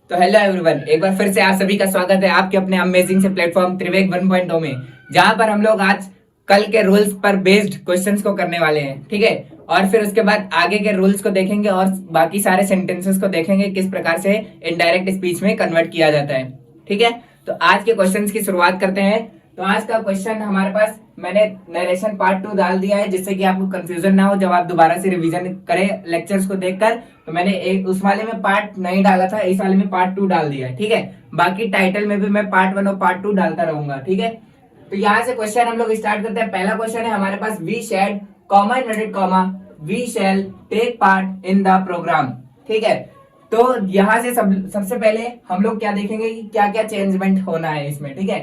तो hello everyone, एक बार फिर से आप सभी का स्वागत है आपके अपने अमेजिंग से प्लेटफॉर्म त्रिवेक 1.0 में, जहां पर हम लोग आज कल के रूल्स पर बेस्ड क्वेश्चंस को करने वाले हैं। ठीक है, और फिर उसके बाद आगे के रूल्स को देखेंगे और बाकी सारे सेंटेंसेस को देखेंगे किस प्रकार से इनडायरेक्ट स्पीच में कन्वर्ट किया जाता है। ठीक है, तो आज के क्वेश्चंस की शुरुआत करते हैं। तो आज का क्वेश्चन हमारे पास, मैंने नरेशन पार्ट 2 डाल दिया है जिससे कि आपको कंफ्यूजन ना हो जब आप दोबारा से रिवीजन करें लेक्चर्स को देखकर। तो मैंने एक उस वाले में पार्ट नहीं डाला था, इस वाले में पार्ट 2 डाल दिया है। ठीक है, बाकी टाइटल में भी मैं पार्ट 1 और पार्ट 2 डालता रहूंगा। ठीक है, तो यहाँ से क्वेश्चन हम लोग स्टार्ट करते हैं। पहला क्वेश्चन है हमारे पास, we said comma inverted comma we shall take part in the programme. ठीक है, तो यहाँ से सबसे पहले हम लोग क्या देखेंगे कि क्या क्या चेंजमेंट होना है इसमें। ठीक है,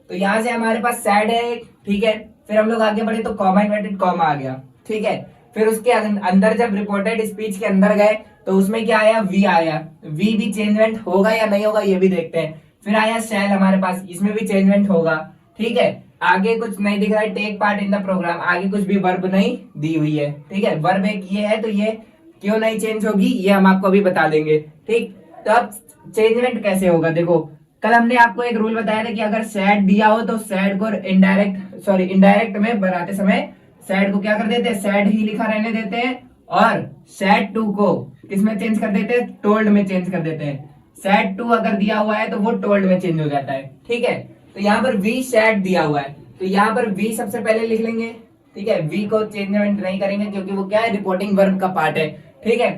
तो यहाँ से हमारे पास सैड है। ठीक है, फिर हम लोग आगे बढ़े तो कॉमा इन्वर्टेड कॉमा आ गया। ठीक है, फिर उसके अंदर जब रिपोर्टेड स्पीच के अंदर गए तो उसमें क्या आया, वी आया। वी भी चेंजमेंट होगा या नहीं होगा ये भी देखते हैं। फिर आया शैल हमारे पास, इसमें भी चेंजमेंट होगा। ठीक है, आगे कुछ नहीं दिख रहा है, take part in the programme, आगे कुछ भी वर्ब नहीं दी हुई है। ठीक है, वर्ब एक ये है, तो ये क्यों नहीं चेंज होगी ये हम आपको अभी बता देंगे। ठीक, तो अब चेंजमेंट कैसे होगा, देखो कल हमने आपको एक रूल बताया था कि अगर सैड दिया हो तो सैड को इनडायरेक्ट में बनाते समय सैड को क्या कर देते हैं, सैड ही लिखा रहने देते हैं, और सैड टू को किसमें चेंज कर देते हैं, टोल्ड में चेंज कर देते हैं। सैड टू अगर दिया हुआ है तो वो टोल्ड में चेंज हो जाता है। ठीक है, तो यहाँ पर वी सैड दिया हुआ है तो यहाँ पर वी सबसे पहले लिख लेंगे। ठीक है, वी को चेंजमेंट नहीं करेंगे क्योंकि वो क्या है, रिपोर्टिंग वर्ब का पार्ट है। ठीक है,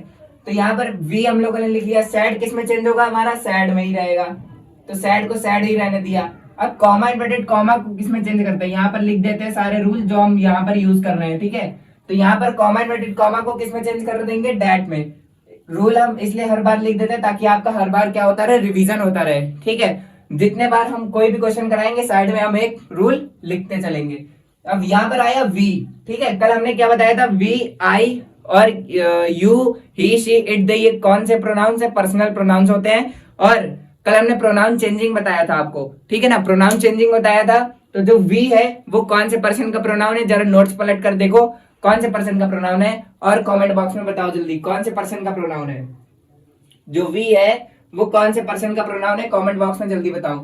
तो यहाँ पर वी हम लोगों ने लिख लिया। सैड किस में चेंज होगा, हमारा सैड में ही रहेगा, तो सैड को सैड ही रहने दिया। अब कॉमा इन्वर्टेड कॉमा को किसमें चेंज करते हैं, यहाँ पर लिख देते हैं सारे रूल जो हम यहाँ पर यूज कर रहे हैं। ठीक है, तो यहाँ पर कॉमा इन्वर्टेड कॉमा को किसमें चेंज कर देंगे, डैट में। रूल हम इसलिए हर बार लिख देते हैं ताकि आपका हर बार क्या होता रहे, रिवीजन होता रहे। ठीक है, जितने बार हम कोई भी क्वेश्चन कराएंगे साइड में हम एक रूल लिखते चलेंगे। अब यहाँ पर आया वी। ठीक है, कल हमने क्या बताया था, वी आई और you he she it they, ये कौन से प्रोनाउंस है, पर्सनल प्रोनाउंस होते हैं। और कल हमने प्रोनाउन चेंजिंग बताया था आपको। ठीक है ना, प्रोनाउन चेंजिंग बताया था। तो जो वी है वो कौन से पर्सन का प्रोनाउन है, जरा नोट्स पलट कर देखो कौन से पर्सन का प्रोनाउन है, और कमेंट बॉक्स में बताओ जल्दी कौन से पर्सन का प्रोनाउन है। जो वी है वो कौन से पर्सन का प्रोनाउन है, कमेंट बॉक्स में जल्दी बताओ।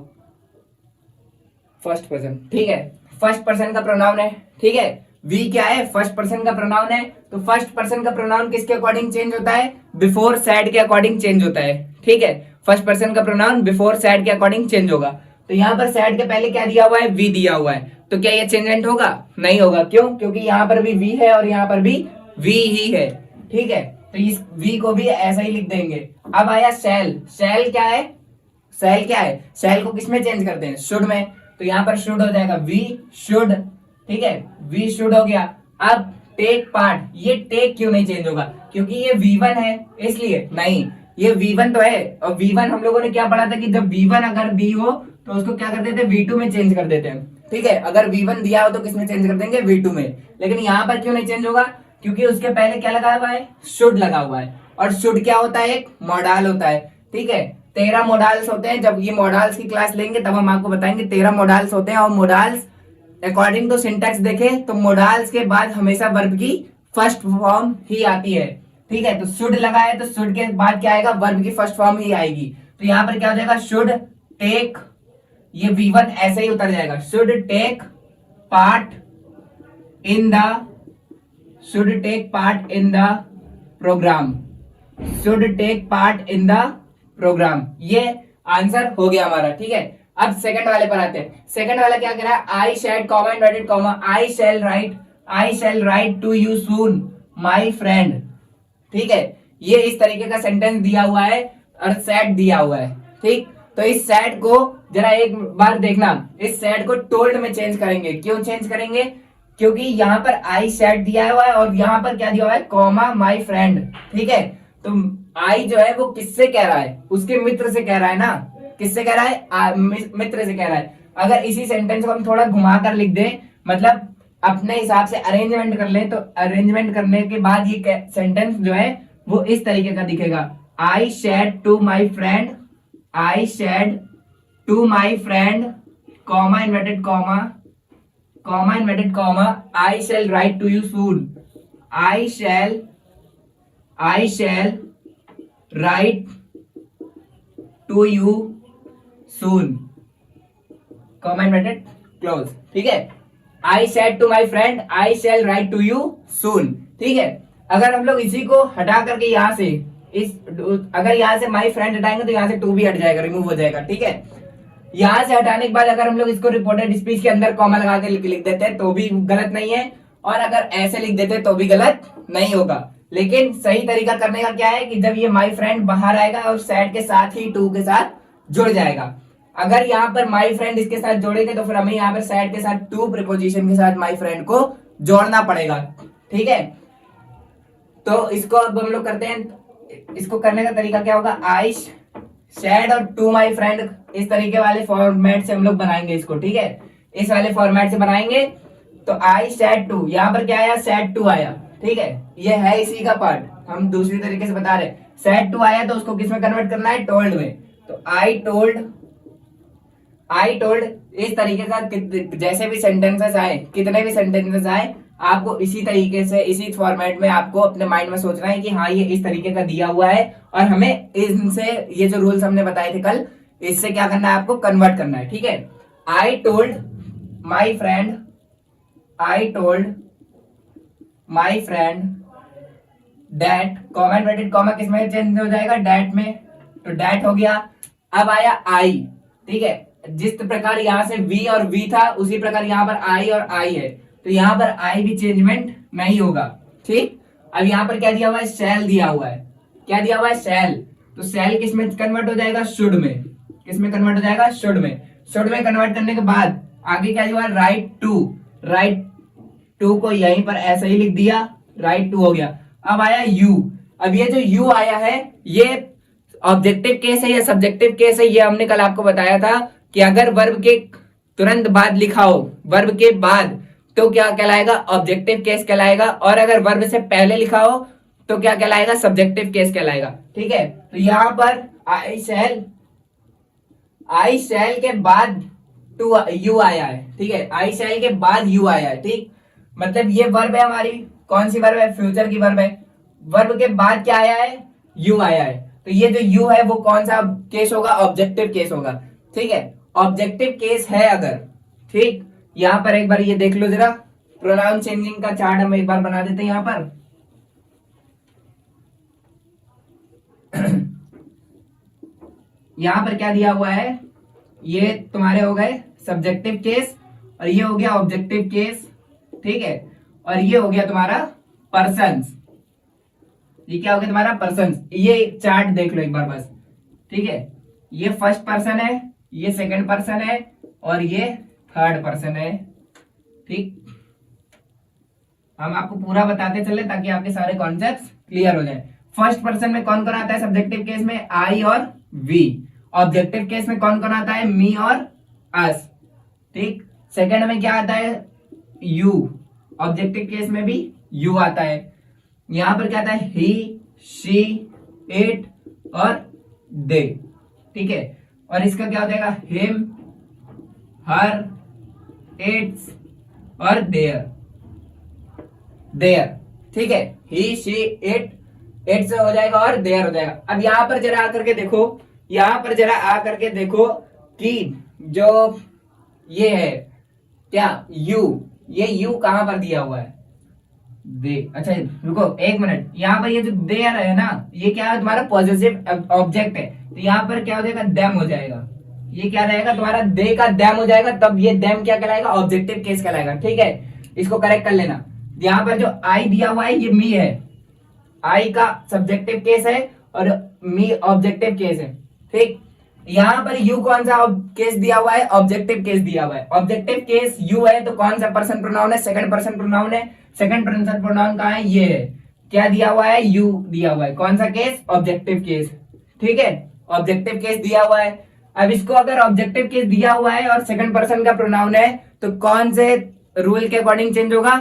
First person. ठीक है, फर्स्ट पर्सन का प्रोनाउन है। ठीक है, वी क्या है, फर्स्ट पर्सन का प्रोनाउन है। तो फर्स्ट पर्सन का प्रोनाउन किसके अकॉर्डिंग चेंज होता है, बिफोर सैड के अकॉर्डिंग चेंज होता है। ठीक है, फर्स्ट पर्सन का प्रोनाउन बिफोर सैड के अकॉर्डिंग चेंज होगा। तो यहाँ पर सैड के पहले क्या दिया हुआ है, वी दिया हुआ है, तो क्या ये चेंजमेंट होगा, नहीं होगा। क्यों, क्योंकि यहाँ पर भी वी है और यहाँ पर भी वी ही है। ठीक है, तो इस वी को भी ऐसा ही लिख देंगे। अब आया शैल। शैल क्या है, शैल क्या है, शैल को किसमें चेंज करते हैं, शुड में। तो यहाँ पर शुड हो जाएगा, वी शुड। ठीक है, वी शुड हो गया। अब टेक पार्ट, ये टेक क्यों नहीं चेंज होगा, क्योंकि ये V1 है इसलिए नहीं, ये V1 तो है। और V1 हम लोगों ने क्या पढ़ा था कि जब V1 अगर दी हो तो उसको क्या कर देते हैं, V2 में चेंज कर देते हैं। ठीक है, अगर V1 दिया हो तो किसमें चेंज कर देंगे, V2 में। लेकिन यहाँ पर क्यों नहीं चेंज होगा, क्योंकि उसके पहले क्या लगा हुआ है, शुड लगा हुआ है। और शुड क्या होता है, एक मॉडल होता है। ठीक है, 13 मॉडल्स होते हैं। जब ये मॉडल्स की क्लास लेंगे तब हम आपको बताएंगे 13 मॉडल्स होते हैं। और मॉडल्स अकॉर्डिंग टू सिंटैक्स देखें तो मॉडल्स के बाद हमेशा वर्ब की फर्स्ट फॉर्म ही आती है। ठीक है, तो शुड लगा है तो शुड के बाद क्या आएगा, वर्ब की फर्स्ट फॉर्म ही आएगी। तो यहाँ पर क्या हो जाएगा, शुड टेक, ये V1 ऐसे ही उतर जाएगा, should take part in the, should take part in the programme, should take part in the programme. ये आंसर हो गया हमारा। ठीक है, अब सेकंड वाले पर आते हैं। सेकंड वाला क्या कह रहा है, I said comma inverted comma I shall write to you soon my friend. ठीक है, ये इस तरीके का सेंटेंस दिया हुआ है और सैड दिया हुआ है। ठीक, तो इस सैड को जरा एक बार देखना, इस सैड को टोल्ड में चेंज करेंगे। क्यों चेंज करेंगे, क्योंकि यहाँ पर आई शैड दिया हुआ है और यहाँ पर क्या दिया हुआ है, कॉमा माय फ्रेंड। ठीक है, तो आई जो है वो किससे कह रहा है, उसके मित्र से कह रहा है ना, किससे कह रहा है, मित्र से कह रहा है। अगर इसी सेंटेंस को हम थोड़ा घुमाकर लिख दें, मतलब अपने हिसाब से अरेंजमेंट कर लें, तो अरेंजमेंट करने के बाद ये सेंटेंस जो है वो इस तरीके का दिखेगा, I said to my friend, I said to my friend, comma inverted comma, comma inverted comma, I shall write to you soon, I shall write to you soon, comma inverted close. ठीक है, I said to my friend I shall write to you soon. ठीक है, अगर हम लोग इसी को हटा करके यहाँ से अगर यहाँ से माई फ्रेंड हटाएंगे तो यहाँ से टू भी हट जाएगा, रिमूव हो जाएगा। ठीक है, यहाँ से हटाने के बाद अगर हम लोग इसको रिपोर्टेड स्पीच के अंदर कॉमा लगा के लिख देते हैं तो भी गलत नहीं है, और अगर ऐसे लिख देते तो भी गलत नहीं होगा। लेकिन सही तरीका करने का क्या है कि जब ये माई फ्रेंड बाहर आएगा और सैड के साथ ही टू के साथ जुड़ जाएगा। अगर यहाँ पर माई फ्रेंड इसके साथ जोड़ेंगे तो फिर हमें यहाँ पर सैड के साथ टू प्रीपोजिशन के साथ माई फ्रेंड को जोड़ना पड़ेगा। ठीक है, तो इसको अब हम लोग करते हैं। इसको करने का तरीका क्या होगा, आई सैड और टू माई फ्रेंड, इस तरीके वाले फॉर्मेट से हम लोग बनाएंगे इसको। ठीक है, इस वाले फॉर्मेट से बनाएंगे तो आई सैड टू, यहाँ पर क्या आया, सैड टू आया। ठीक है, ये है इसी का पार्ट, हम दूसरी तरीके से बता रहे। सैड टू आया तो उसको किस में कन्वर्ट करना है, टोल्ड में। तो आई टोल्ड इस तरीके से जैसे भी सेंटेंसेस आए, कितने भी सेंटेंसेस आए, आपको इसी तरीके से इसी फॉर्मेट में आपको अपने माइंड में सोचना है कि हाँ ये इस तरीके का दिया हुआ है और हमें इनसे ये जो रूल्स हमने बताए थे कल, इससे क्या करना है, आपको कन्वर्ट करना है। ठीक है, I told my friend that, comma inverted comma किस में चेंज हो जाएगा, डैट में। तो डैट हो गया। अब आया आई। ठीक है, जिस प्रकार यहां से वी और वी था उसी प्रकार यहां पर आई और आई है, तो यहां पर आई भी चेंजमेंट नहीं होगा। ठीक, अब यहां पर क्या दिया हुआ है, शैल दिया हुआ है। क्या दिया हुआ है, शैल। तो शैल किस में कन्वर्ट हो जाएगा, शुड में। किस में कन्वर्ट हो जाएगा, शुड में। शुड में कन्वर्ट करने के बाद आगे क्या दिया हुआ है, राइट टू को यहीं पर ऐसे ही लिख दिया, राइट टू हो गया। अब आया यू। अब ये जो यू आया है ये ऑब्जेक्टिव केस है या सब्जेक्टिव केस है, ये हमने कल आपको बताया था कि अगर वर्ब के तुरंत बाद लिखा हो, वर्ब के बाद, तो क्या कहलाएगा, ऑब्जेक्टिव केस कहलाएगा, और अगर वर्ब से पहले लिखा हो तो क्या कहलाएगा, सब्जेक्टिव केस कहलाएगा। ठीक है, तो यहां पर आई शैल के बाद टू यू आया है। ठीक है, आई शैल के बाद यू आया है। ठीक, मतलब ये वर्ब है हमारी, कौन सी वर्ब है, फ्यूचर की वर्ब है। वर्ब के बाद क्या आया है, यू आया है। तो ये जो यू है वो कौन सा केस होगा, ऑब्जेक्टिव केस होगा। ठीक है, ऑब्जेक्टिव केस है अगर। ठीक, यहां पर एक बार ये देख लो जरा, प्रोनाउन चेंजिंग का चार्ट हम एक बार बना देते हैं यहां पर। यहां पर क्या दिया हुआ है, ये तुम्हारे हो गए सब्जेक्टिव केस और ये हो गया ऑब्जेक्टिव केस। ठीक है, और ये हो गया तुम्हारा पर्सन्स। ये क्या हो गया तुम्हारा, पर्सन्स। ये चार्ट देख लो एक बार बस। ठीक है, ये फर्स्ट पर्सन है, ये सेकंड पर्सन है और ये थर्ड पर्सन है। ठीक, हम आपको पूरा बताते चले ताकि आपके सारे कॉन्सेप्ट्स क्लियर हो जाए। फर्स्ट पर्सन में कौन कौन आता है सब्जेक्टिव केस में, आई और वी। ऑब्जेक्टिव केस में कौन कौन आता है, मी और अस। ठीक, सेकंड में क्या आता है, यू। ऑब्जेक्टिव केस में भी यू आता है। यहां पर क्या आता है, ही, शी, इट और दे। ठीक है, और इसका क्या हो जाएगा, हिम, हर, इट्स और देयर। ठीक है, ही, शी, इट्स हो जाएगा और देयर हो जाएगा। अब यहां पर जरा आकर के देखो, यहां पर जरा आकर के देखो कि जो ये है क्या, यू, ये यू कहां पर दिया हुआ है, दे। अच्छा रुको एक मिनट, यहाँ पर ये जो देयर है ना, ये क्या है, तुम्हारा पॉजिटिव ऑब्जेक्ट है। तो यहाँ पर क्या हो जाएगा, देम हो जाएगा। ये क्या रहेगा तुम्हारा, दे का देम हो जाएगा, तब ये देम क्या कहलाएगा, ऑब्जेक्टिव केस कहलाएगा। ठीक है, इसको करेक्ट कर लेना। यहाँ पर जो आई दिया हुआ है ये मी है, आई का सब्जेक्टिव केस है और मी ऑब्जेक्टिव केस है। ठीक, यहाँ पर यू कौन सा केस दिया हुआ है, ऑब्जेक्टिव केस दिया हुआ है। ऑब्जेक्टिव केस यू है तो कौन सा पर्सन प्रोनाउन है, सेकंड पर्सन प्रोनाउन है। सेकंड पर्सन प्रोनाउन कहाँ है, ये है। क्या दिया हुआ है, यू दिया हुआ है। कौन सा केस, ऑब्जेक्टिव केस। ठीक है, ऑब्जेक्टिव केस दिया हुआ है। अब इसको अगर ऑब्जेक्टिव केस दिया हुआ है और सेकंड पर्सन का प्रोनाउन है तो कौन से रूल के अकॉर्डिंग चेंज होगा,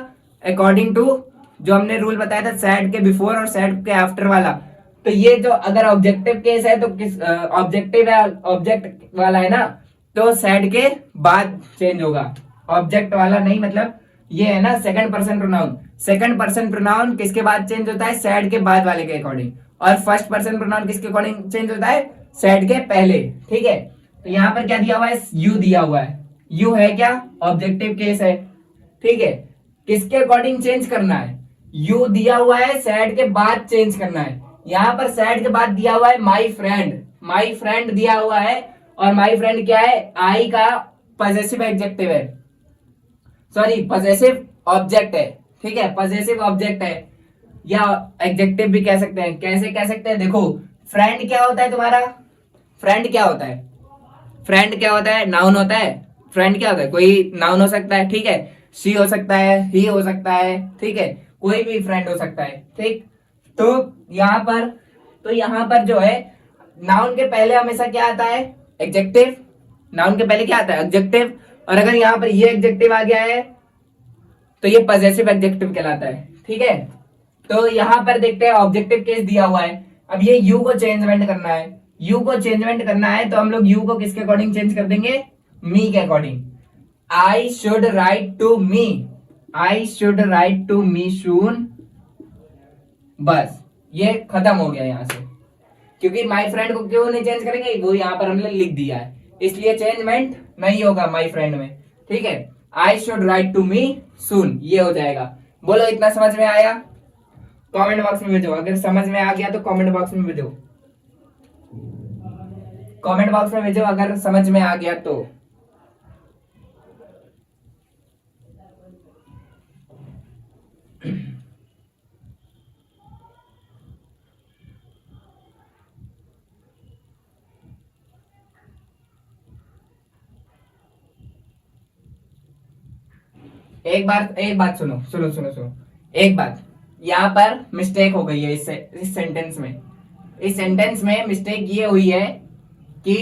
अकॉर्डिंग टू जो हमने रूल बताया था सैड के बिफोर और सैड के आफ्टर वाला। तो ये जो अगर ऑब्जेक्टिव केस है तो किस ऑब्जेक्टिव है, ऑब्जेक्ट वाला है ना, तो सैड के बाद चेंज होगा। ऑब्जेक्ट वाला नहीं, मतलब ये है ना second person pronoun. Second person pronoun किसके बाद चेंज होता है, सैड के बाद वाले के अकॉर्डिंग। और फर्स्ट पर्सन प्रोनाउन किसके अकॉर्डिंग चेंज होता है, सैड के पहले, ठीक है। तो यहाँ पर क्या दिया हुआ है, यू दिया हुआ है। यू है क्या, ऑब्जेक्टिव केस है, ठीक है। किसके अकॉर्डिंग चेंज करना है, यू दिया हुआ है, सैड के बाद चेंज करना है। यहाँ पर सैड के बाद दिया हुआ है माई फ्रेंड, माई फ्रेंड दिया हुआ है, और माई फ्रेंड क्या है, आई का पॉजेसिव एडजेक्टिव है, सॉरी पॉजेसिव ऑब्जेक्ट है, ठीक है, पॉजेसिव ऑब्जेक्ट है, या एडजेक्टिव भी कह सकते हैं। कैसे कह सकते हैं, देखो फ्रेंड क्या होता है तुम्हारा, फ्रेंड क्या होता है, फ्रेंड क्या होता है, नाउन होता है। फ्रेंड क्या होता है, कोई नाउन हो सकता है, ठीक है, शी हो सकता है, ही हो सकता है, ठीक है, कोई भी फ्रेंड हो सकता है, ठीक। तो यहाँ पर, तो यहाँ पर जो है नाउन के पहले हमेशा क्या आता है, एडजेक्टिव। नाउन के पहले क्या आता है, एडजेक्टिव। और अगर यहाँ पर ये एडजेक्टिव आ गया है तो ये पॉजेसिव एडजेक्टिव कहलाता है, ठीक है। तो यहाँ पर देखते हैं ऑब्जेक्टिव केस दिया हुआ है। अब ये यू को चेंजमेंट करना है, यू को चेंजमेंट करना है, तो हम लोग यू को किसके अकॉर्डिंग चेंज कर देंगे, मी के according. I should write to me, I should write to me soon, बस ये खत्म हो गया यहाँ से। क्योंकि माई फ्रेंड को क्यों नहीं चेंज करेंगे, वो यहाँ पर हमने लिख दिया है, इसलिए चेंजमेंट नहीं होगा माई फ्रेंड में, ठीक है। I should write to me soon, ये हो जाएगा। बोलो इतना समझ में आया, कमेंट बॉक्स में भेजो। अगर समझ में आ गया तो कमेंट बॉक्स में भेजो, कमेंट बॉक्स में भेजो अगर समझ में आ गया तो। एक बात सुनो सुनो सुनो सुनो, एक बात, यहाँ पर मिस्टेक हो गई है इस सेंटेंस में। इस सेंटेंस में मिस्टेक ये हुई है कि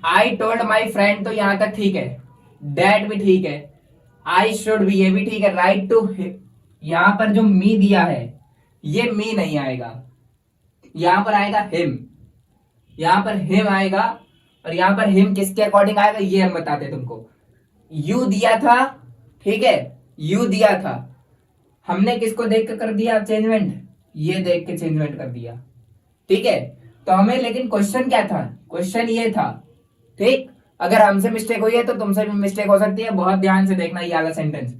आई टोल्ड माई फ्रेंड, तो यहां तक ठीक है, दैट भी ठीक है, आई शुड भी, ये भी ठीक है, राइट टू, यहां पर जो मी दिया है ये मी नहीं आएगा, यहां पर आएगा हिम, यहां पर हिम आएगा। और यहां पर हिम किसके अकॉर्डिंग आएगा ये हम बताते तुमको। यू दिया था, ठीक है, यू दिया था, हमने किसको देख कर दिया चेंजमेंट, ये देख के चेंजमेंट कर दिया, ठीक है। तो हमें लेकिन क्वेश्चन क्या था, क्वेश्चन ये था, ठीक। अगर हमसे मिस्टेक हुई है तो तुमसे भी मिस्टेक हो सकती है, बहुत ध्यान से देखना ये वाला सेंटेंस।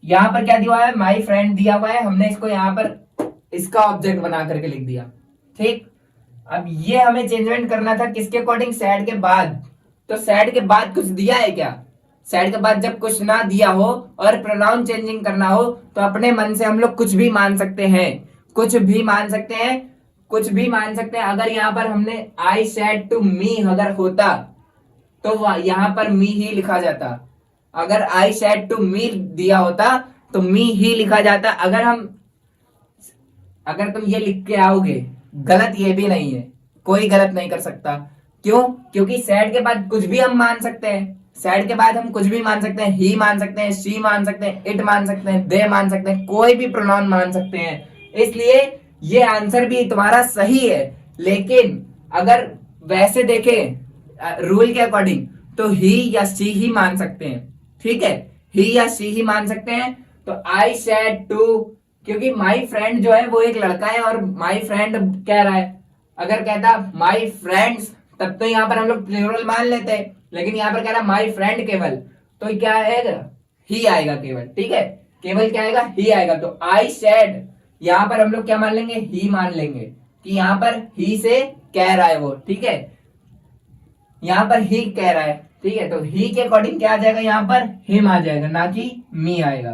यहां पर क्या दिया हुआ है, माई फ्रेंड दिया हुआ है, हमने इसको यहां पर इसका ऑब्जेक्ट बना करके लिख दिया, ठीक। अब ये हमें चेंजमेंट करना था किसके अकॉर्डिंग, सैड के बाद। तो सैड के बाद कुछ दिया है क्या, सैड के बाद जब कुछ ना दिया हो और प्रोनाउन चेंजिंग करना हो तो अपने मन से हम लोग कुछ भी मान सकते हैं, कुछ भी मान सकते हैं, कुछ भी मान सकते हैं। अगर यहाँ पर हमने आई सेड टू मी अगर होता तो यहाँ पर मी ही लिखा जाता, अगर आई सेड टू मी दिया होता तो मी ही लिखा जाता। अगर तुम ये लिख के आओगे, गलत ये भी नहीं है, कोई गलत नहीं कर सकता। क्यों, क्योंकि सैड के बाद कुछ भी हम मान सकते हैं, सैड के बाद हम कुछ भी मान सकते हैं, ही मान सकते हैं, शी मान सकते हैं, इट मान सकते हैं, दे मान सकते हैं, कोई भी प्रोनाउन मान सकते हैं। इसलिए ये आंसर भी तुम्हारा सही है। लेकिन अगर वैसे देखें रूल के अकॉर्डिंग तो ही या शी ही मान सकते हैं, ठीक है, ही या शी ही मान सकते हैं। तो आई सेड टू, क्योंकि माई फ्रेंड जो है वो एक लड़का है और माई फ्रेंड कह रहा है, अगर कहता माई फ्रेंड्स तब तो यहाँ पर हम लोग प्लूरल मान लेते, लेकिन यहाँ पर कह रहा माई फ्रेंड केवल, तो क्या आएगा, ही आएगा केवल, ठीक है, केवल क्या आएगा, ही आएगा। तो आई सेड यहाँ पर हम लोग क्या मान लेंगे, ही मान लेंगे कि यहाँ पर ही से कह रहा है वो, ठीक है, यहाँ पर ही कह रहा है, ठीक है। तो ही के अकॉर्डिंग क्या आ जाएगा, यहाँ पर हिम आ जाएगा, ना कि मी आएगा।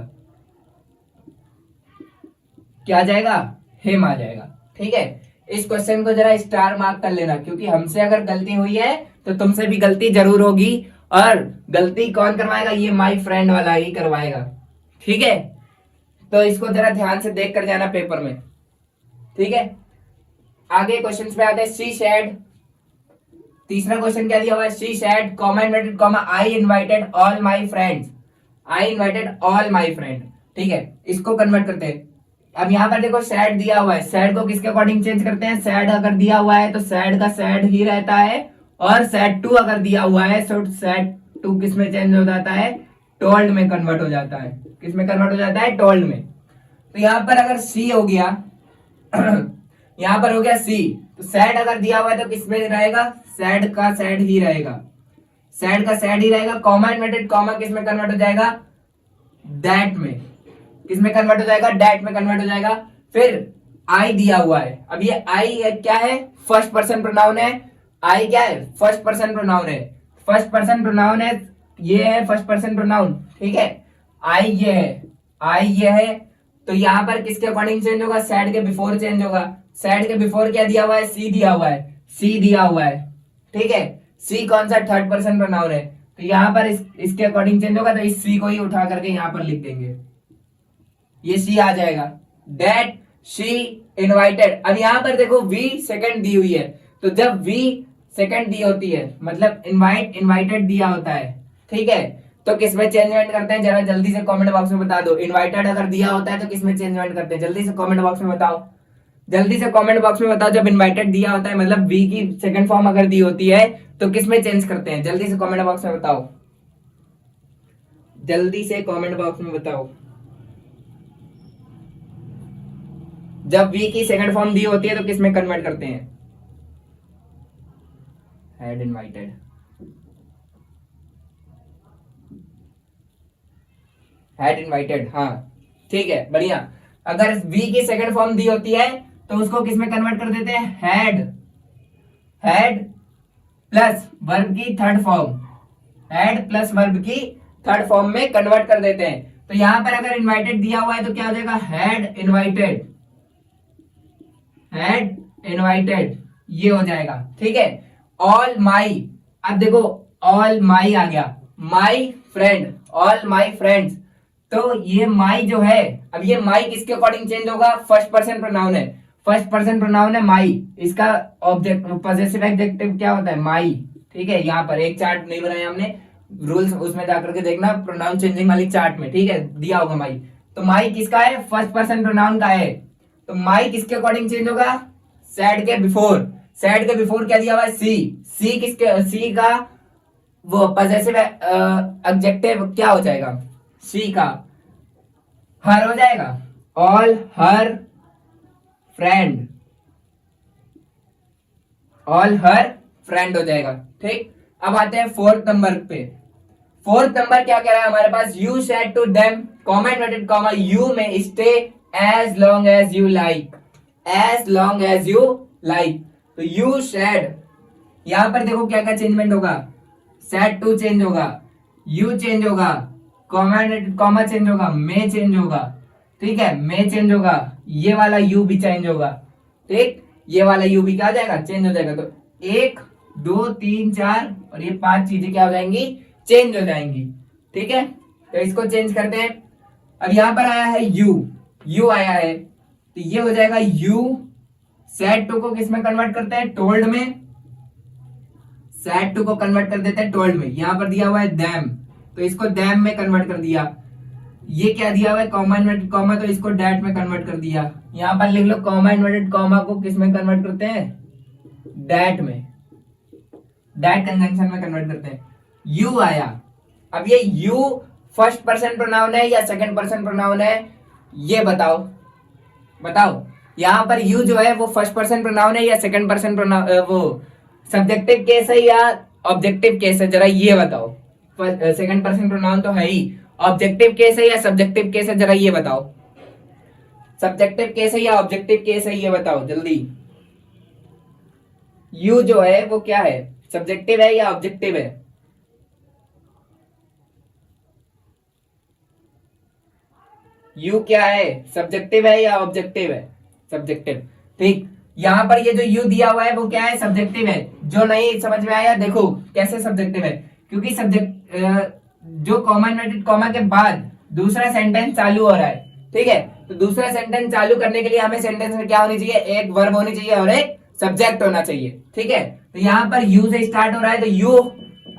क्या आ जाएगा, हिम आ जाएगा, ठीक है। इस क्वेश्चन को जरा स्टार मार्क कर लेना, क्योंकि हमसे अगर गलती हुई है तो तुमसे भी गलती जरूर होगी, और गलती कौन करवाएगा, ये माई फ्रेंड वाला ही करवाएगा, ठीक है। तो इसको जरा ध्यान से देख कर जाना पेपर में, ठीक है। आगे क्वेश्चन पे आते हैं, शी सेड, तीसरा क्वेश्चन क्या दिया हुआ है, she said comma inverted comma I invited all my friends, I invited all my friend, ठीक है। इसको कन्वर्ट करते हैं। अब यहाँ पर देखो सैड दिया हुआ है, सैड को किसके अकॉर्डिंग चेंज करते हैं, सैड अगर दिया हुआ है तो सैड का सैड ही रहता है, और सैड टू अगर दिया हुआ है तो सैड टू किस में चेंज हो जाता है, टोल्ड में कन्वर्ट हो जाता है। किस में कन्वर्ट हो जाता है, टोल्ड में। तो यहाँ पर अगर सी हो गया यहाँ पर हो गया सी। तो सैड अगर दिया हुआ है तो किसमें रहेगा, सैड का सैड ही रहेगा, सैड का सैड ही रहेगा। कॉमा इन्वर्टेड कॉमा किसमें कन्वर्ट हो जाएगा, दैट में। किसमें कन्वर्ट हो जाएगा, डैट में कन्वर्ट हो जाएगा। फिर आई दिया हुआ है, अब ये आई क्या है, फर्स्ट पर्सन प्रोनाउन है। आई क्या है, फर्स्ट पर्सन प्रोनाउन है, फर्स्ट पर्सन प्रोनाउन है, ये है फर्स्ट पर्सन प्रोनाउन, ठीक है। आई ये है, आई ये है, तो यहां पर किसके अकॉर्डिंग चेंज होगा, सैड के बिफोर चेंज होगा। सैड के बिफोर क्या दिया हुआ है, सी दिया हुआ है, सी दिया हुआ है, ठीक है। सी कौन सा, थर्ड पर्सन प्रोनाउन है, तो यहां पर इसके अकॉर्डिंग चेंज होगा, तो इस सी को ही उठा करके यहां पर लिख देंगे, ये सी आ जाएगा। That she invited. अब यहां पर देखो वी सेकंड दी हुई है, तो जब वी सेकंड दी होती है मतलब इनवाइटेड दिया होता है, ठीक है, तो किसमें चेंजमेंट करते हैं, जरा जल्दी से कमेंट बॉक्स में बता दो। इनवाइटेड अगर दिया होता है तो किसमें चेंजमेंट करते हैं, जल्दी से कमेंट बॉक्स में बताओ, जल्दी से कमेंट बॉक्स में बताओ। जब इनवाइटेड दिया होता है मतलब वी की सेकंड फॉर्म अगर दी होती है तो किसमें चेंज करते हैं, जल्दी से कमेंट बॉक्स में बताओ, जल्दी से कमेंट बॉक्स में बताओ। जब वी की सेकंड फॉर्म दी होती है तो किसमें कन्वर्ट करते हैं, हैड इनवाइटेड, हैड इनवाइटेड, हाँ ठीक है बढ़िया। अगर वी की सेकंड फॉर्म दी होती है तो उसको किसमें कन्वर्ट कर देते हैं, हैड, हैड प्लस वर्ब की third form, had plus verb की थर्ड फॉर्म में कन्वर्ट कर देते हैं। तो यहां पर अगर इनवाइटेड दिया हुआ है तो क्या हो जाएगा, हैड इनवाइटेड, हैड इनवाइटेड, ये हो जाएगा, ठीक है। ऑल माई, अब देखो ऑल माई आ गया, my friend, all my friends, तो ये माई जो है, अब ये माई किसके अकॉर्डिंग चेंज होगा, फर्स्ट पर्सन प्रोनाउन है, फर्स्ट पर्सन प्रोनाउन है माई, इसका ऑब्जेक्ट पॉजेसिव एडजेक्टिव क्या होता है, माई, ठीक है। यहाँ पर एक चार्ट नहीं बनाया हमने, रूल्स उसमें जाकर के देखना, प्रोनाउन चेंजिंग वाली चार्ट में, ठीक है, दिया होगा माई। तो माई किसका है, फर्स्ट पर्सन प्रोनाउन का है, तो माई किसके अकॉर्डिंग चेंज होगा, सैड के बिफोर, सैड के बिफोर क्या दिया हुआ है, सी, सी किसके, सी का वो पॉजेसिव एडजेक्टिव क्या हो जाएगा, सी का हर हो जाएगा, all her friend, all her friend हो जाएगा, ठीक। अब आते हैं फोर्थ नंबर पे। फोर्थ नंबर क्या कह रहा है हमारे पास, you said to them comma inverted comma you may stay as long as you like, as long as you like. तो यू सेड, यहां पर देखो क्या क्या चेंजमेंट होगा, सेड टू चेंज होगा, यू चेंज होगा, कॉमा चेंज होगा, मे चेंज होगा, ठीक है, मे चेंज होगा, ये वाला यू भी चेंज होगा, ठीक, ये वाला यू भी क्या हो जाएगा, चेंज हो जाएगा। तो 1 2 3 4 और ये 5 चीजें क्या हो जाएंगी, चेंज हो जाएंगी, ठीक है। तो इसको चेंज करते हैं। अब यहां पर आया है यू, यू आया है, तो ये हो जाएगा यू सेड टू को किसमें कन्वर्ट करते हैं, टोल्ड में, सेड टू को कन्वर्ट कर देते हैं टोल्ड में। यहां पर दिया हुआ है दैम, तो इसको दैम में कन्वर्ट कर दिया। ये क्या दिया हुआ है, कॉमा इन्वर्टेड कॉमा, तो इसको डैट में कन्वर्ट कर दिया। यहां पर लिख लो कॉमा इन्वर्टेड कॉमा को किसमें कन्वर्ट करते हैं, डैट में, डैट कंजंक्शन में कन्वर्ट करते हैं। यू आया, अब ये यू फर्स्ट पर्सन प्रोनाउन है या सेकंड पर्सन प्रोनाउन है, ये बताओ, बताओ। यहां पर यू जो है वो फर्स्ट पर्सन प्रोनाउन है या सेकंड पर्सन प्रोनाउन, वो सब्जेक्टिव केस है या ऑब्जेक्टिव केस है, जरा ये बताओ। सेकंड पर्सन प्रोनाउन तो है ही, ऑब्जेक्टिव केस है या सब्जेक्टिव केस है, जरा ये बताओ। सब्जेक्टिव केस है या ऑब्जेक्टिव केस है, ये बताओ जल्दी। यू जो है वो क्या है, सब्जेक्टिव है या ऑब्जेक्टिव है, यू क्या है, सब्जेक्टिव है या ऑब्जेक्टिव है, सब्जेक्टिव, ठीक। यहां पर ये जो यू दिया हुआ है वो क्या है, सब्जेक्टिव है। जो नहीं समझ में आया देखो कैसे सब्जेक्टिव है, क्योंकि सब्जेक्ट जो कॉमा इन्वर्टेड कॉमा के बाद दूसरा सेंटेंस चालू हो रहा है, ठीक है। तो दूसरा सेंटेंस चालू करने के लिए हमें सेंटेंस में क्या होनी चाहिए, एक वर्ब होनी चाहिए और एक सब्जेक्ट होना चाहिए, ठीक है। तो यहाँ पर यू से स्टार्ट हो रहा है, तो यू,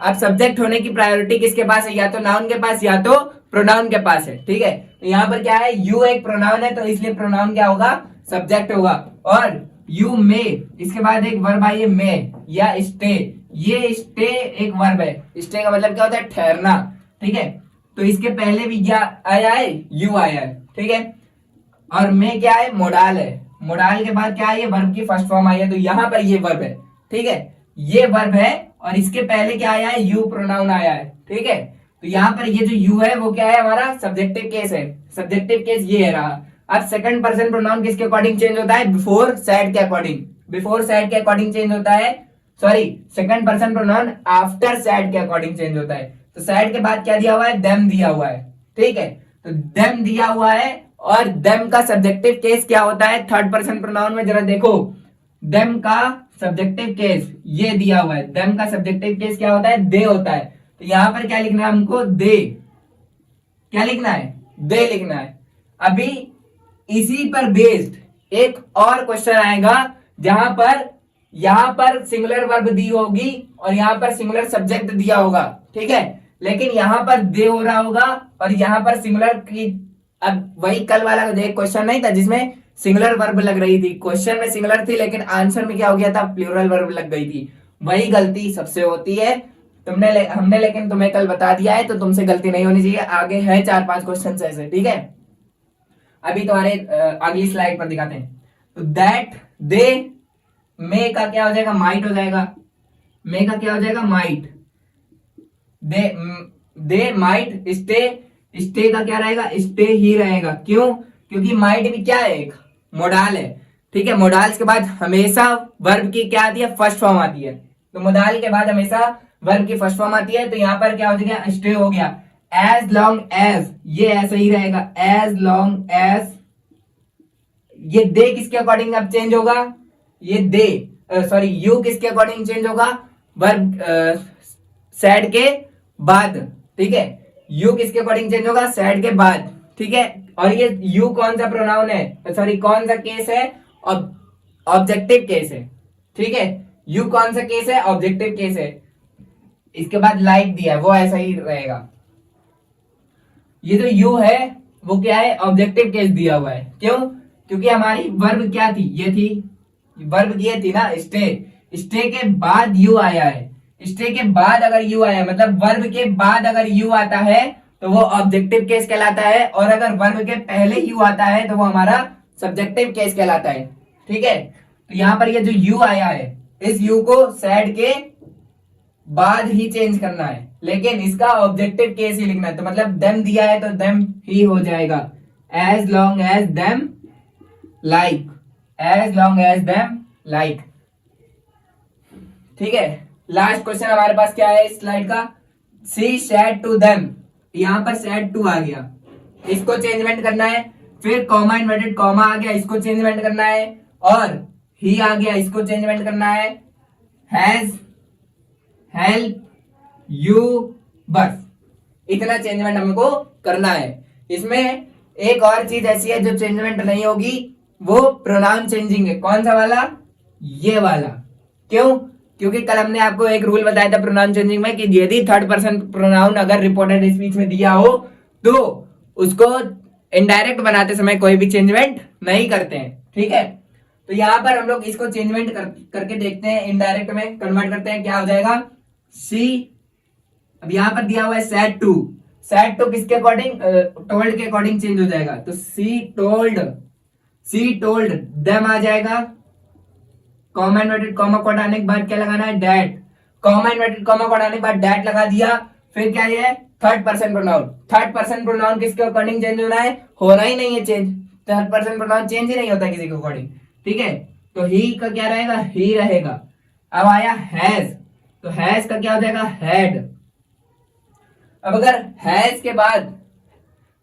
अब सब्जेक्ट होने की प्रायोरिटी किसके पास है, या तो नाउन के पास या तो प्रोनाउन के पास है, ठीक है। तो यहाँ पर क्या है, यू एक प्रोनाउन है तो इसलिए प्रोनाउन क्या होगा, सब्जेक्ट होगा। और यू मे, इसके बाद एक वर्ब आई है मे या स्टे, ये स्टे एक वर्ब है, स्टे का मतलब क्या होता है, ठहरना, ठीक है। तो इसके पहले भी क्या आया है, यू आया है, ठीक है। और मे क्या है, मोडाल है, मोडाल के बाद क्या है, ये वर्ब की फर्स्ट फॉर्म आई है, तो यहाँ पर ये वर्ब है, ठीक है, ये वर्ब है, और इसके पहले क्या आया है, यू प्रोनाउन आया है, ठीक है। तो यहाँ पर ये जो यू है वो क्या है, हमारा सब्जेक्टिव केस है, सब्जेक्टिव केस ये है रहा। अब सेकंड पर्सन प्रोनाउन किसके अकॉर्डिंग चेंज होता है, बिफोर सैड के अकॉर्डिंग, बिफोर सैड के अकॉर्डिंग चेंज होता है, sorry second person pronoun after sad के अकॉर्डिंग चेंज होता है। तो सैड के बाद क्या दिया हुआ है, देम दिया हुआ है, ठीक है, तो देम दिया हुआ है, और देम का सब्जेक्टिव केस क्या होता है थर्ड पर्सन प्रोनाउन में, जरा देखो, देम का सब्जेक्टिव केस ये दिया हुआ है, देम का सब्जेक्टिव केस क्या होता है, दे होता है। तो यहां पर क्या लिखना है हमको, दे, क्या लिखना है, दे लिखना है। अभी इसी पर बेस्ड एक और क्वेश्चन आएगा, जहां पर यहां पर सिंगुलर वर्ब दी होगी और यहां पर सिंगुलर सब्जेक्ट दिया होगा, ठीक है, लेकिन यहां पर दे हो रहा होगा और यहां पर सिंगुलर की, अब वही कल वाला क्वेश्चन नहीं था जिसमें सिंगुलर वर्ब लग रही थी, क्वेश्चन में सिंगुलर थी लेकिन आंसर में क्या हो गया था, प्लूरल वर्ब लग गई थी। वही गलती सबसे होती है, हमने लेकिन तुम्हें कल बता दिया है, तो तुमसे गलती नहीं होनी चाहिए। आगे है 4-5 क्वेश्चन ऐसे, ठीक है। अभी तुम्हारे अगली स्लाइड पर दिखाते हैं। तो दैट, दे, मे का क्या हो जाएगा, माइट हो जाएगा, मे का क्या हो जाएगा, might, they might stay, stay का क्या रहेगा, स्टे ही रहेगा, क्यों, क्योंकि माइट भी क्या है, एक मोडाल है, ठीक है, मोडाल्स के बाद हमेशा वर्ब की क्या आती है, फर्स्ट फॉर्म आती है, तो मोडाल के बाद हमेशा वर्ब की फर्स्ट फॉर्म आती है, तो यहां पर क्या हो जाएगा, स्टे हो गया। एज लॉन्ग एज, ये ऐसा ही रहेगा, एज लॉन्ग एज, ये दे किसके अकॉर्डिंग अब चेंज होगा, ये दे, सॉरी यू किसके अकॉर्डिंग चेंज होगा, वर्ब सैड के बाद, ठीक है, यू किसके अकॉर्डिंग चेंज होगा, सैड के बाद, ठीक है। और ये यू कौन सा प्रोनाउन है, सॉरी कौन सा केस है, ऑब्जेक्टिव केस है, ठीक है, यू कौन सा केस है, ऑब्जेक्टिव केस है। इसके बाद लाइक दिया है, वो ऐसा ही रहेगा। ये जो यू है वो क्या है, ऑब्जेक्टिव केस दिया हुआ है, क्यों, क्योंकि हमारी वर्ब क्या थी, ये थी, वर्ब ये थी ना, स्टे, स्टे के बाद यू आया है, स्टे के बाद अगर यू आया, मतलब वर्ब के बाद अगर यू आता है तो वो ऑब्जेक्टिव केस कहलाता है, और अगर वर्ब के पहले यू आता है तो वो हमारा सब्जेक्टिव केस कहलाता है, ठीक है। तो यहां पर ये जो यू आया है, इस यू को सैड के बाद ही चेंज करना है, लेकिन इसका ऑब्जेक्टिव केस ही लिखना है, तो मतलब देम दिया है तो देम ही हो जाएगा, as long as them like, as long as them like, ठीक है। लास्ट क्वेश्चन हमारे पास क्या है इस स्लाइड का, सी सैड टू देम, यहां पर सैड टू आ गया, इसको चेंजमेंट करना है, फिर कॉमा इन्वर्टेड कॉमा आ गया, इसको चेंजमेंट करना है, और ही आ गया, इसको चेंजमेंट करना है, हैज, हेल्प, यू, बस इतना चेंजमेंट हमको करना है। इसमें एक और चीज ऐसी है जो चेंजमेंट नहीं होगी, वो प्रोनाउन चेंजिंग है। कौन सा वाला, ये वाला, क्यों, क्योंकि कल हमने आपको एक रूल बताया था प्रोनाउन चेंजिंग में कि यदि थर्ड पर्सन प्रोनाउन अगर रिपोर्टेड स्पीच में दिया हो तो उसको इनडायरेक्ट बनाते समय कोई भी चेंजमेंट नहीं करते हैं, ठीक है। तो यहां पर हम लोग इसको चेंजमेंट करके देखते हैं, इनडायरेक्ट में कन्वर्ट करते हैं, क्या हो जाएगा, सी, अब यहां पर दिया हुआ है सैड टू, सैड टू किसके अकॉर्डिंग, टोल्ड के अकॉर्डिंग चेंज हो जाएगा, तो see told, see told them आ जाएगा, कॉमा इन्वर्टेड कॉमा को हटाने के बाद क्या लगाना है, डैट, कॉमा इन्वर्टेड कॉमा को हटाने के बाद डैट लगा दिया, फिर क्या है, third person pronoun, third person pronoun किसके अकॉर्डिंग चेंज होना है, होना ही नहीं है change, third person pronoun change ही नहीं होता किसी के अकॉर्डिंग, ठीक है। तो ही का क्या रहेगा, ही रहेगा। अब आया हैज, तो हैज का क्या हो जाएगा, हैड। अब अगर हैज के बाद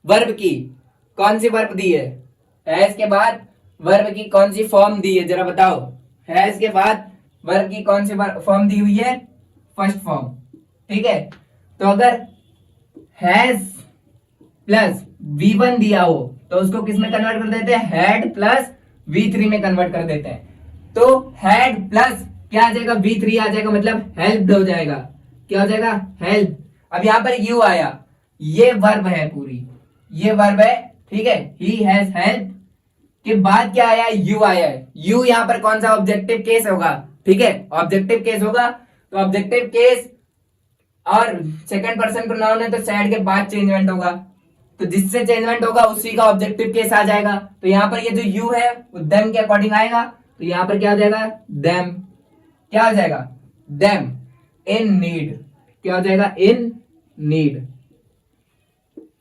वर्ब की कौन सी वर्ब दी है, हैज के बाद वर्ब की कौन सी फॉर्म दी है, जरा बताओ, हैज के बाद वर्ब की कौन सी फॉर्म दी हुई है, फर्स्ट फॉर्म, ठीक है। तो अगर हैज प्लस V1 दिया हो तो उसको किस में कन्वर्ट कर देते हैं, हैड प्लस V3 में कन्वर्ट कर देते हैं। तो हैड प्लस क्या आ जाएगा, V3 आ जाएगा, मतलब हेल्प्ड हो जाएगा, क्या हो जाएगा, हेल्प। अब यहां पर यू आया, ये वर्ब है पूरी, ये वर्ब है, ठीक है, ही हैज हेल्प के बाद क्या आया, यू आया है, यू यहां पर कौन सा ऑब्जेक्टिव केस होगा, ठीक है, ऑब्जेक्टिव केस होगा, तो ऑब्जेक्टिव केस और सेकंड पर्सन प्रोनाउन है तो सैड के बाद चेंजमेंट होगा, तो जिससे चेंजमेंट होगा उसी का ऑब्जेक्टिव केस आ जाएगा। तो यहाँ पर ये जो यू है वो देम के अकॉर्डिंग आएगा, तो यहाँ पर क्या हो जाएगा, देम। क्या हो जाएगा, देम इन नीड। क्या हो जाएगा, इन नीड।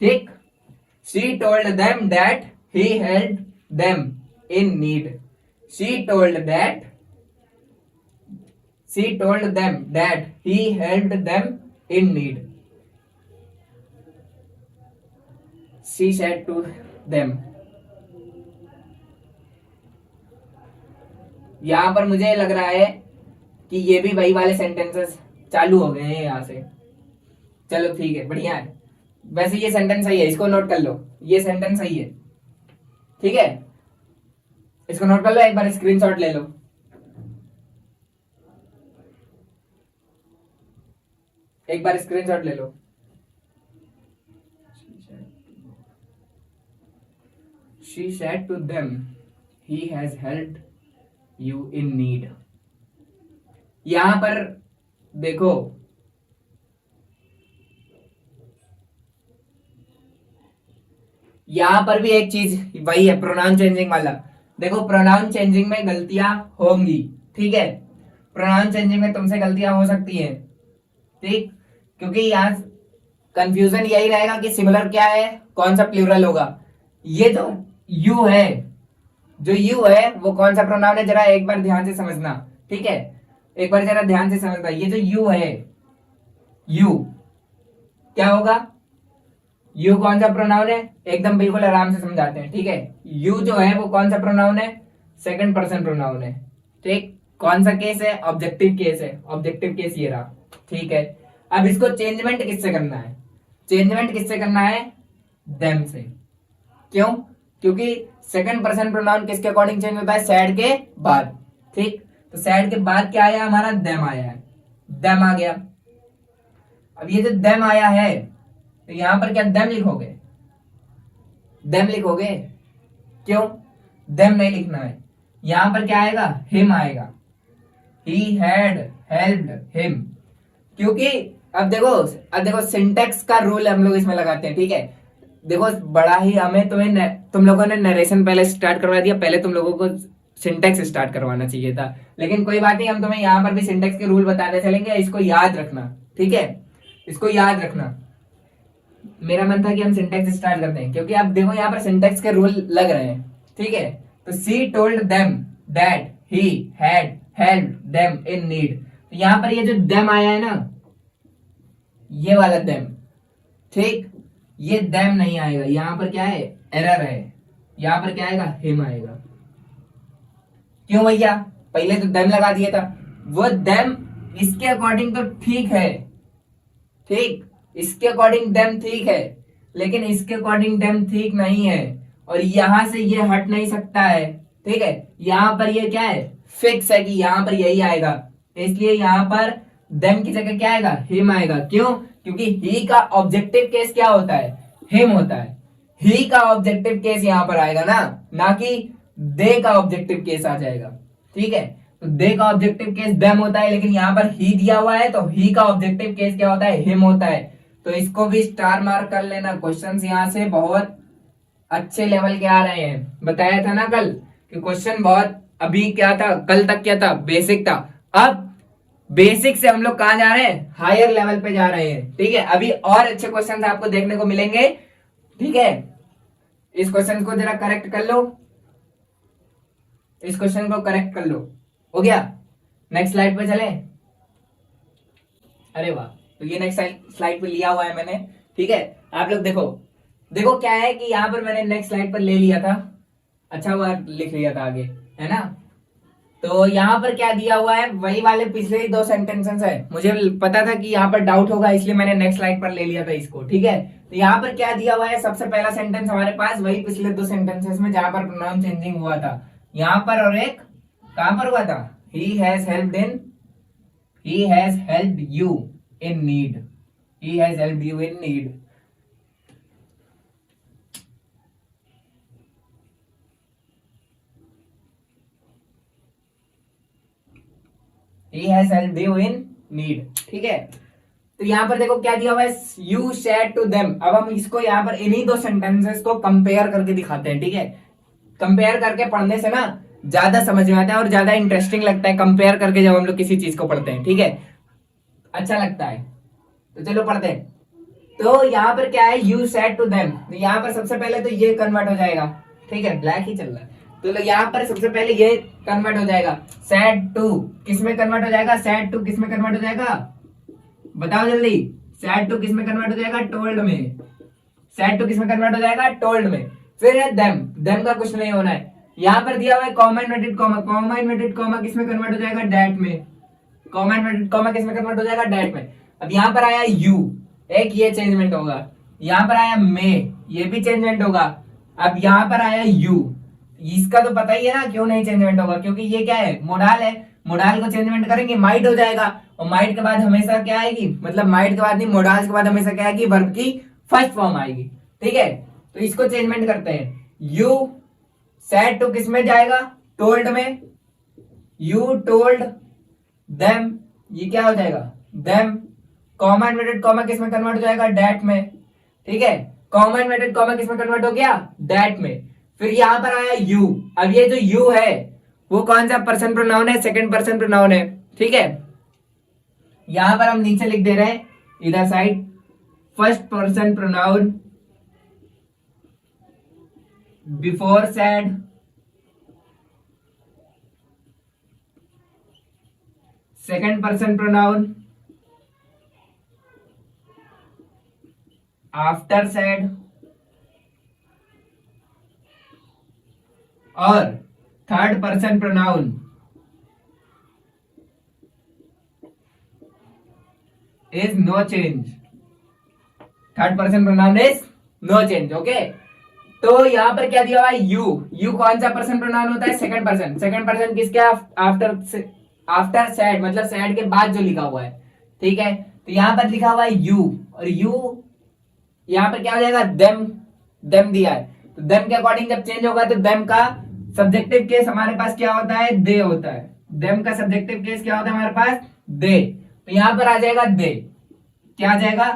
ठीक, she told them that he help them in need. She told them that he helped them in need. She said to them. यहां पर मुझे लग रहा है कि ये भी वही वाले सेंटेंसेस चालू हो गए हैं यहां से। चलो ठीक है, बढ़िया है। वैसे ये सेंटेंस सही है, इसको नोट कर लो, ये सेंटेंस सही है। ठीक है, इसको नोट कर लो, एक बार स्क्रीनशॉट ले लो। एक बार स्क्रीनशॉट ले लो। She said to them, he has helped you in need. यहां पर देखो, यहां पर भी एक चीज वही है, प्रोनाउन चेंजिंग वाला। देखो प्रोनाउन चेंजिंग में गलतियां होंगी, ठीक है, प्रोनाउन चेंजिंग में तुमसे गलतियां हो सकती है। ठीक, क्योंकि यहाँ कंफ्यूजन यही रहेगा कि सिमिलर क्या है, कौन सा प्लूरल होगा। ये जो यू है, जो यू है वो कौन सा प्रोनाउन है, जरा एक बार ध्यान से समझना। ठीक है, एक बार जरा ध्यान से समझना। ये जो यू है, यू क्या होगा, यू कौन सा प्रोनाउन है, एकदम बिल्कुल आराम से समझाते हैं। ठीक है, यू जो है वो कौन सा प्रोनाउन है, सेकंड पर्सन प्रोनाउन है। ठीक, कौन सा केस है, ऑब्जेक्टिव केस है। ऑब्जेक्टिव केस ये रहा। ठीक है, अब इसको चेंजमेंट किससे करना है, चेंजमेंट किससे करना है, देम से। क्यों, क्योंकि सेकंड पर्सन प्रोनाउन किसके अकॉर्डिंग चेंज होता है, सैड के बाद। ठीक, तो सैड के बाद क्या आया हमारा, देम आया है, देम आ गया। अब ये जो देम आया है, तो यहां पर क्या देम लिखोगे, देम लिखोगे, क्यों, देम नहीं लिखना है। यहां पर क्या आएगा, हिम आएगा, ही हैड हेल्प्ड हिम। क्योंकि अब देखो सिंटेक्स का रूल हम लोग इसमें लगाते हैं। ठीक है, देखो बड़ा ही हमें तुम लोगों ने नरेशन पहले स्टार्ट करवा दिया, पहले तुम लोगों को सिंटेक्स स्टार्ट करवाना चाहिए था, लेकिन कोई बात नहीं, हम तुम्हें यहाँ पर भी सिंटेक्स के रूल बताते चलेंगे, इसको याद रखना। ठीक है, इसको याद रखना। मेरा मन था कि हम सिंटेक्स स्टार्ट करते हैं, क्योंकि अब देखो यहाँ पर सिंटेक्स के रूल लग रहे हैं। ठीक है, तो see told them that he had helped them in need. तो यहां पर ये जो देम आया है ना, ये वाला देम, ठीक, ये देम नहीं आएगा, यहां पर क्या है, एरर है, यहां पर क्या आएगा, हिम आएगा। क्यों भैया, पहले तो देम लगा दिया था, वो देम इसके अकॉर्डिंग तो ठीक है, ठीक, इसके अकॉर्डिंग देम ठीक है, लेकिन इसके अकॉर्डिंग देम ठीक नहीं है, और यहां से ये हट नहीं सकता है। ठीक है, यहां पर ये क्या है, फिक्स है कि यहां पर यही आएगा, इसलिए यहां पर देम की जगह क्या आएगा, हिम आएगा। क्यों, क्योंकि ही का ऑब्जेक्टिव केस क्या होता है, हिम होता है। ही का ऑब्जेक्टिव केस यहां पर आएगा ना कि दे का ऑब्जेक्टिव केस आ जाएगा। ठीक है, तो दे का ऑब्जेक्टिव केस देम होता है, लेकिन यहां पर ही दिया हुआ है, तो ही का ऑब्जेक्टिव केस क्या होता है, हिम होता है। तो इसको भी स्टार मार्क कर लेना। क्वेश्चंस यहां से बहुत अच्छे लेवल के आ रहे हैं। बताया था ना कल कि क्वेश्चन बहुत, अभी क्या था, कल तक क्या था, बेसिक था। अब बेसिक से हम लोग कहां जा रहे हैं, हायर लेवल पे जा रहे हैं। ठीक है, अभी और अच्छे क्वेश्चन आपको देखने को मिलेंगे। ठीक है, इस क्वेश्चन को जरा करेक्ट कर लो, इस क्वेश्चन को करेक्ट कर लो। हो गया, नेक्स्ट स्लाइड पे चले। अरे वाह, तो ये नेक्स्ट स्लाइड पे लिया हुआ है मैंने। ठीक है, आप लोग देखो क्या है कि यहां पर मैंने नेक्स्ट स्लाइड पर ले लिया था, अच्छा हुआ लिख लिया था आगे, है ना। तो यहाँ पर क्या दिया हुआ है, वही वाले पिछले ही दो सेंटेंसेस है। मुझे पता था कि यहाँ पर डाउट होगा, इसलिए मैंने नेक्स्ट स्लाइड पर ले लिया था इसको। ठीक है, तो यहाँ पर क्या दिया हुआ है, सबसे पहला सेंटेंस हमारे पास वही पिछले दो सेंटेंसेस में जहां पर प्रोनाउन चेंजिंग हुआ था, यहाँ पर, और एक कहां पर हुआ था, he has helped you in need, he has helped you in need. He has helped you in need। ठीक है, तो यहाँ पर देखो क्या दिया हुआ है, यू सेड टू देम। अब हम इसको यहाँ पर इन्हीं दो सेंटेंसेस को कंपेयर करके दिखाते हैं, ठीक है। कंपेयर करके पढ़ने से ना ज्यादा समझ में आता है और ज्यादा इंटरेस्टिंग लगता है कंपेयर करके, जब हम लोग किसी चीज को पढ़ते हैं, ठीक है, अच्छा लगता है। तो चलो पढ़ते हैं। तो यहाँ पर क्या है, यू सेड टू देम, तो यहाँ पर सबसे पहले तो ये कन्वर्ट हो जाएगा, ठीक है, ब्लैक ही चल रहा है। तो यहाँ पर सबसे पहले ये कन्वर्ट हो जाएगा, सेड टू किस में कन्वर्ट हो जाएगा, सेड टू किस में कन्वर्ट हो जाएगा, बताओ जल्दी। सेड टू किस में कन्वर्ट हो जाएगा, टोल्ड में। सेड टू किस में कन्वर्ट हो जाएगा, टोल्ड में। फिर है देम, देम का कुछ नहीं होना है। यहाँ पर दिया हुआ है comma inverted comma, comma inverted comma किस में कन्वर्ट हो जाएगा, डैट में। कॉमा इन्वर्टेड कॉमा किस में कन्वर्ट हो जाएगा, डैट में। अब यहाँ पर आया यू, एक ये चेंजमेंट होगा। यहाँ पर आया मे, ये भी चेंजमेंट होगा। अब यहाँ पर आया यू, इसका तो पता ही है ना क्यों नहीं चेंजमेंट होगा, क्योंकि ये क्या है, मोडाल है। मोडाल को चेंजमेंट करेंगे माइट हो जाएगा, और माइट के बाद हमेशा क्या आएगी, मतलब माइट के बाद नहीं, मोडाल के बाद हमेशा क्या आएगी, वर्ब की फर्स्ट फॉर्म आएगी, ठीक है। तो इसको चेंजमेंट करते हैं। यू सेड टू किस में जाएगा, टोल्ड में। यू टोल्ड देम, ये क्या हो जाएगा, देम। कॉमा इन्वर्टेड कॉमा किस में कन्वर्ट हो जाएगा, डैट में, ठीक है। कॉमा इन्वर्टेड कॉमा किस में कन्वर्ट हो गया, डैट में। फिर यहां पर आया यू। अब ये जो यू है वो कौन सा पर्सन प्रोनाउन है, सेकंड पर्सन प्रोनाउन है, ठीक है। यहां पर हम नीचे लिख दे रहे हैं इधर side, first person pronoun before said, second person pronoun after said, और third person pronoun is no change. Third person pronoun is no change, okay. तो यहां पर क्या दिया हुआ है, यू। यू कौन सा पर्सन प्रोनाउन होता है, सेकंड पर्सन। सेकंड पर्सन किसके, आफ्टर सैड, मतलब सैड के बाद जो लिखा हुआ है, ठीक है। तो यहां पर लिखा हुआ है यू, और यू यहां पर क्या हो जाएगा, देम। देम दिया है, तो देम के अकॉर्डिंग जब चेंज होगा तो देम का सब्जेक्टिव केस हमारे पास क्या होता है, दे होता है। देम का सब्जेक्टिव केस क्या होता है हमारे पास, दे। तो यहां पर आ जाएगा दे, क्या आ जाएगा,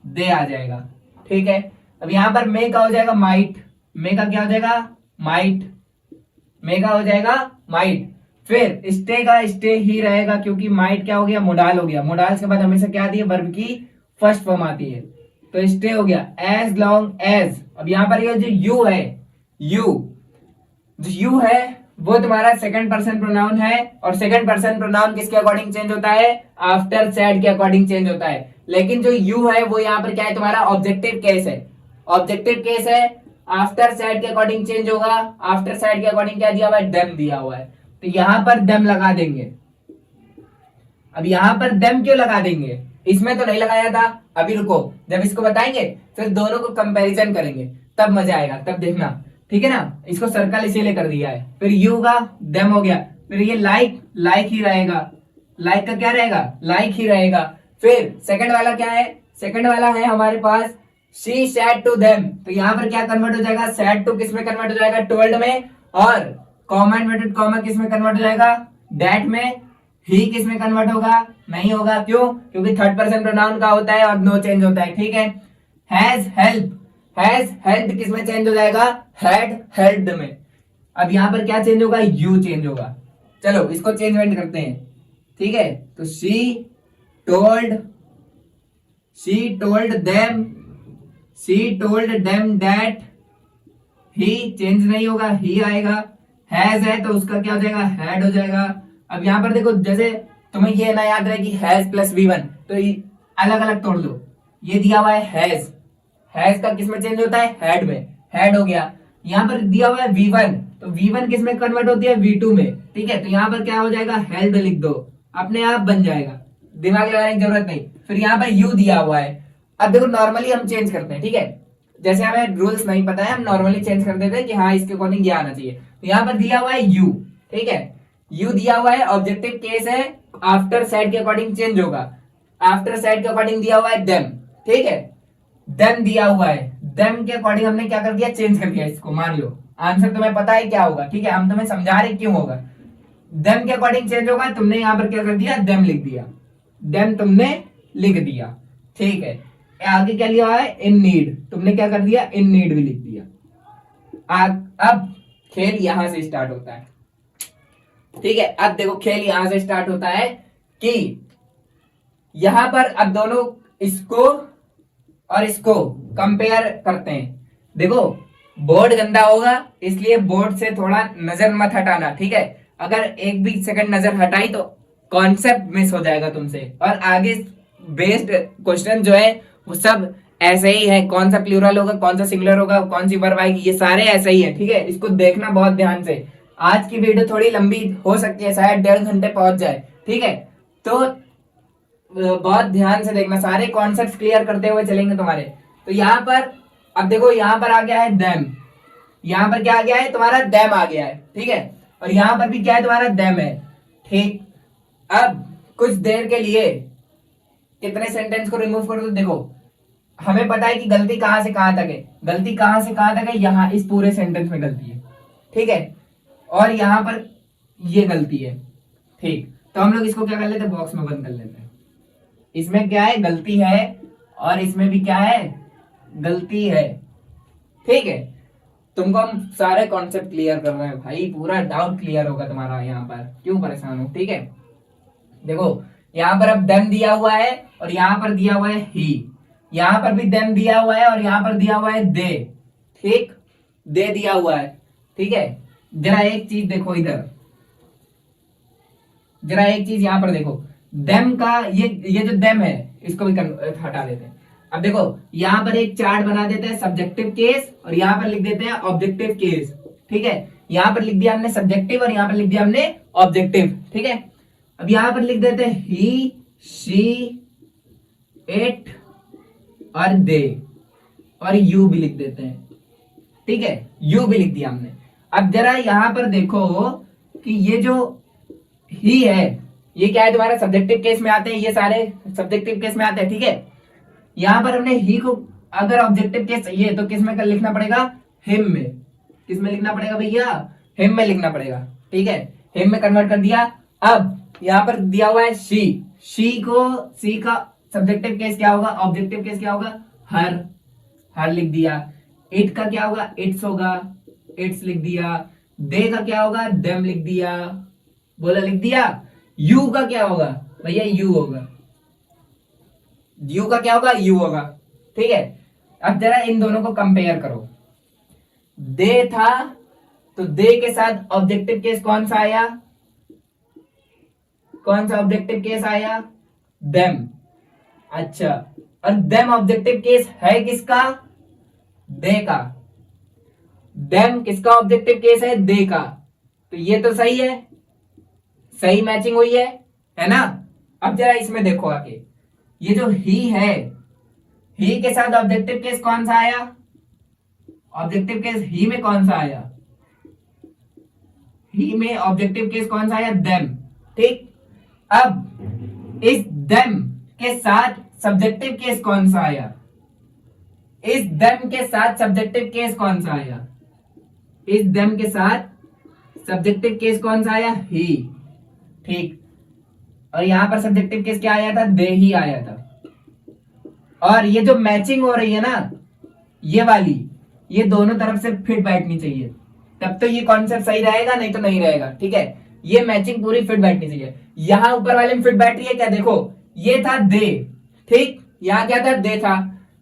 दे आ जाएगा, ठीक है। अब यहां पर मे का हो जाएगा माइट, मे का क्या हो जाएगा, माइट। मे का हो जाएगा माइट। फिर स्टे का स्टे ही रहेगा, क्योंकि माइट क्या हो गया, मोडाल हो गया। मोडाल के बाद हमेशा क्या आती है, वर्ब की फर्स्ट फॉर्म आती है, तो स्टे हो गया। एज लॉन्ग एज, अब यहां पर ये जो यू है, जो यू है वो तुम्हारा सेकंड पर्सन प्रोनाउन है, और सेकंड पर्सन प्रोनाउन किसके अकॉर्डिंग चेंज होता है, आफ्टर सैड के अकॉर्डिंग चेंज होता है। लेकिन जो यू है वो यहाँ पर क्या है, तुम्हारा ऑब्जेक्टिव केस है। ऑब्जेक्टिव केस है, आफ्टर सैड के अकॉर्डिंग चेंज होगा। आफ्टर सैड के अकॉर्डिंग क्या दिया हुआ है, देम दिया हुआ है, तो यहां पर देम लगा देंगे। अब यहां पर देम क्यों लगा देंगे, इसमें तो नहीं लगाया था, अभी रुको, जब इसको बताएंगे फिर दोनों को कंपैरिजन करेंगे, तब मजा आएगा, तब देखना, ठीक है ना। इसको सर्कल इसीलिए कर दिया है। फिर यू का देम हो गया, फिर ये लाइक, लाइक ही रहेगा। लाइक का क्या रहेगा, लाइक ही रहेगा। फिर सेकंड वाला क्या है, सेकंड वाला है हमारे पास शी सैड टू देम, तो यहाँ पर क्या कन्वर्ट हो जाएगा, सैड टू किस में कन्वर्ट हो जाएगा, टोल्ड में। और कॉमा इन्वर्टेड कॉमा किस में कन्वर्ट हो जाएगा, डैट में। ही किस में कन्वर्ट होगा, नहीं होगा, क्यों, क्योंकि थर्ड पर्सन प्रोनाउन का होता है और नो चेंज होता है, ठीक है। हैज हेल्प, हैज हेल्प किस में चेंज हो जाएगा, हैड हेल्प्ड में। अब यहां पर क्या चेंज होगा, यू चेंज होगा। चलो इसको चेंजमेंट करते हैं, ठीक है। तो she told them that, he change नहीं होगा, ही आएगा। हैज है तो उसका क्या हो जाएगा, हैड हो जाएगा। अब यहां पर देखो, जैसे तुम्हें ये ना याद रहे कि हैज प्लस V1, तो अलग अलग तोड़ लो। ये दिया हुआ है हैज, हैज का किस में चेंज होता है, हैड में, हैड हो गया। यहाँ पर दिया हुआ है V1, तो V1 किस में कन्वर्ट होती है, V2 में, ठीक है। तो यहाँ पर क्या हो जाएगा, हेल्ड लिख दो, अपने आप बन जाएगा, दिमाग लगाने की जरूरत नहीं। फिर यहाँ पर यू दिया हुआ है। अब देखो नॉर्मली हम चेंज करते हैं, ठीक है, जैसे हमें रूल्स नहीं पता है हम नॉर्मली चेंज कर देते हैं कि हाँ इसके अकॉर्डिंग ये आना चाहिए। तो यहाँ पर दिया हुआ है यू, ठीक है, यू दिया हुआ है, ऑब्जेक्टिव केस है, आफ्टर सैड के अकॉर्डिंग चेंज होगा। आफ्टर सैड के अकॉर्डिंग दिया हुआ है देम, ठीक है, देम दिया हुआ है, देम के अकॉर्डिंग हमने क्या कर दिया, चेंज कर दिया इसको। मान लो आंसर तुम्हें पता है क्या होगा, ठीक है, हम तुम्हें समझा रहे क्यों होगा। देम के अकॉर्डिंग चेंज होगा, तुमने यहाँ पर क्या कर दिया, देम लिख दिया, देम तुमने लिख दिया, ठीक है, आगे क्या लिया हुआ है, इन नीड, तुमने क्या कर दिया, इन नीड भी लिख दिया। अब खेल यहां से स्टार्ट होता है, ठीक है। अब देखो खेल यहां से स्टार्ट होता है कि यहां पर अब दोनों इसको और इसको कंपेयर करते हैं। देखो बोर्ड गंदा होगा, इसलिए बोर्ड से थोड़ा नजर मत हटाना, ठीक है। अगर एक भी सेकंड नजर हटाई तो कॉन्सेप्ट मिस हो जाएगा तुमसे, और आगे बेस्ड क्वेश्चन जो है वो सब ऐसे ही है, कौन सा प्लूरल होगा, कौन सा सिंगुलर होगा, कौन सी वर्ब आएगी, ये सारे ऐसे ही है, ठीक है। इसको देखना बहुत ध्यान से। आज की वीडियो थोड़ी लंबी हो सकती है, शायद 1.5 घंटे पहुंच जाए, ठीक है। तो बहुत ध्यान से देखना, सारे कॉन्सेप्ट क्लियर करते हुए चलेंगे तुम्हारे। तो यहाँ पर अब देखो, यहाँ पर आ गया है देम, यहाँ पर क्या आ गया है तुम्हारा, देम आ गया है, ठीक है। और यहाँ पर भी क्या है तुम्हारा, देम है, ठीक। अब कुछ देर के लिए कितने सेंटेंस को रिमूव कर दो, देखो हमें पता है कि गलती कहां से कहां तक है, गलती कहां से कहां तक है, यहाँ इस पूरे सेंटेंस में गलती है, ठीक है। और यहाँ पर ये गलती है, ठीक। तो हम लोग इसको क्या कर लेते हैं, बॉक्स में बंद कर लेते हैं। इसमें क्या है, गलती है, और इसमें भी क्या है, गलती है, ठीक है। तुमको हम सारे कॉन्सेप्ट क्लियर कर रहे हैं भाई, पूरा डाउट क्लियर होगा तुम्हारा, यहाँ पर क्यों परेशान हो, ठीक है। देखो यहाँ पर अब देम दिया हुआ है, और यहाँ पर दिया हुआ है ही, यहाँ पर भी देम दिया हुआ है, और यहाँ पर दिया हुआ है दे, ठीक, दे दिया हुआ है, ठीक है। जरा एक चीज देखो इधर, जरा एक चीज यहाँ पर देखो, देम का ये जो देम है इसको भी हटा देते हैं। अब देखो यहाँ पर एक चार्ट बना देते हैं, सब्जेक्टिव केस, और यहाँ पर लिख देते हैं ऑब्जेक्टिव केस, ठीक है। यहाँ पर लिख दिया हमने सब्जेक्टिव, और यहाँ पर लिख दिया हमने ऑब्जेक्टिव, ठीक है। अब यहाँ पर लिख देते हैं ही, शी, इट और दे, और यू भी लिख देते हैं, ठीक है, यू भी लिख दिया हमने। अब जरा यहाँ पर देखो कि ये जो ही है, ये क्या है तुम्हारा, सब्जेक्टिव केस में आते हैं, ये सारे सब्जेक्टिव केस में आते हैं, ठीक है। यहाँ पर हमने ही को अगर ऑब्जेक्टिव केस चाहिए तो किस में कर लिखना पड़ेगा, हिम में, किस में लिखना पड़ेगा भैया, हिम में लिखना पड़ेगा, ठीक है। हिम में कन्वर्ट कर दिया। अब यहाँ पर दिया हुआ है शी, शी का सब्जेक्टिव केस क्या होगा, ऑब्जेक्टिव केस क्या होगा, हर, हर लिख दिया। इट का क्या होगा, इट्स होगा, इट्स लिख दिया। दे का क्या होगा, देम लिख दिया, बोला लिख दिया। यू का क्या होगा भैया, यू होगा, यू का क्या होगा, यू होगा, ठीक है। अब जरा इन दोनों को कंपेयर करो, दे था तो दे के साथ ऑब्जेक्टिव केस कौन सा आया, कौन सा ऑब्जेक्टिव केस आया, देम, अच्छा। और देम ऑब्जेक्टिव केस है किसका, दे का, देम किसका ऑब्जेक्टिव केस है, दे का। तो ये तो सही है, सही मैचिंग हुई है ना। अब जरा इसमें देखो आगे, ये जो ही है, ही के साथ ऑब्जेक्टिव केस कौन सा आया, ऑब्जेक्टिव केस ही में कौन सा आया, ही में ऑब्जेक्टिव केस कौन सा आया, देम, ठीक। अब इस देम के साथ सब्जेक्टिव केस कौन सा आया, इस देम के साथ सब्जेक्टिव केस कौन सा आया, इस देम के साथ सब्जेक्टिव केस कौन सा आया, ही, ठीक। और यहां पर सब्जेक्टिव केस क्या आया था, दे ही आया था। और ये जो मैचिंग हो रही है ना, ये वाली, ये दोनों तरफ से फिट बैठनी चाहिए, तब तो ये कॉन्सेप्ट सही रहेगा, नहीं तो नहीं रहेगा, ठीक है। ये मैचिंग पूरी फिट बैठनी चाहिए। यहां ऊपर वाले में फिट बैठ रही है क्या, देखो ये था दे, ठीक, यहां क्या था, दे था।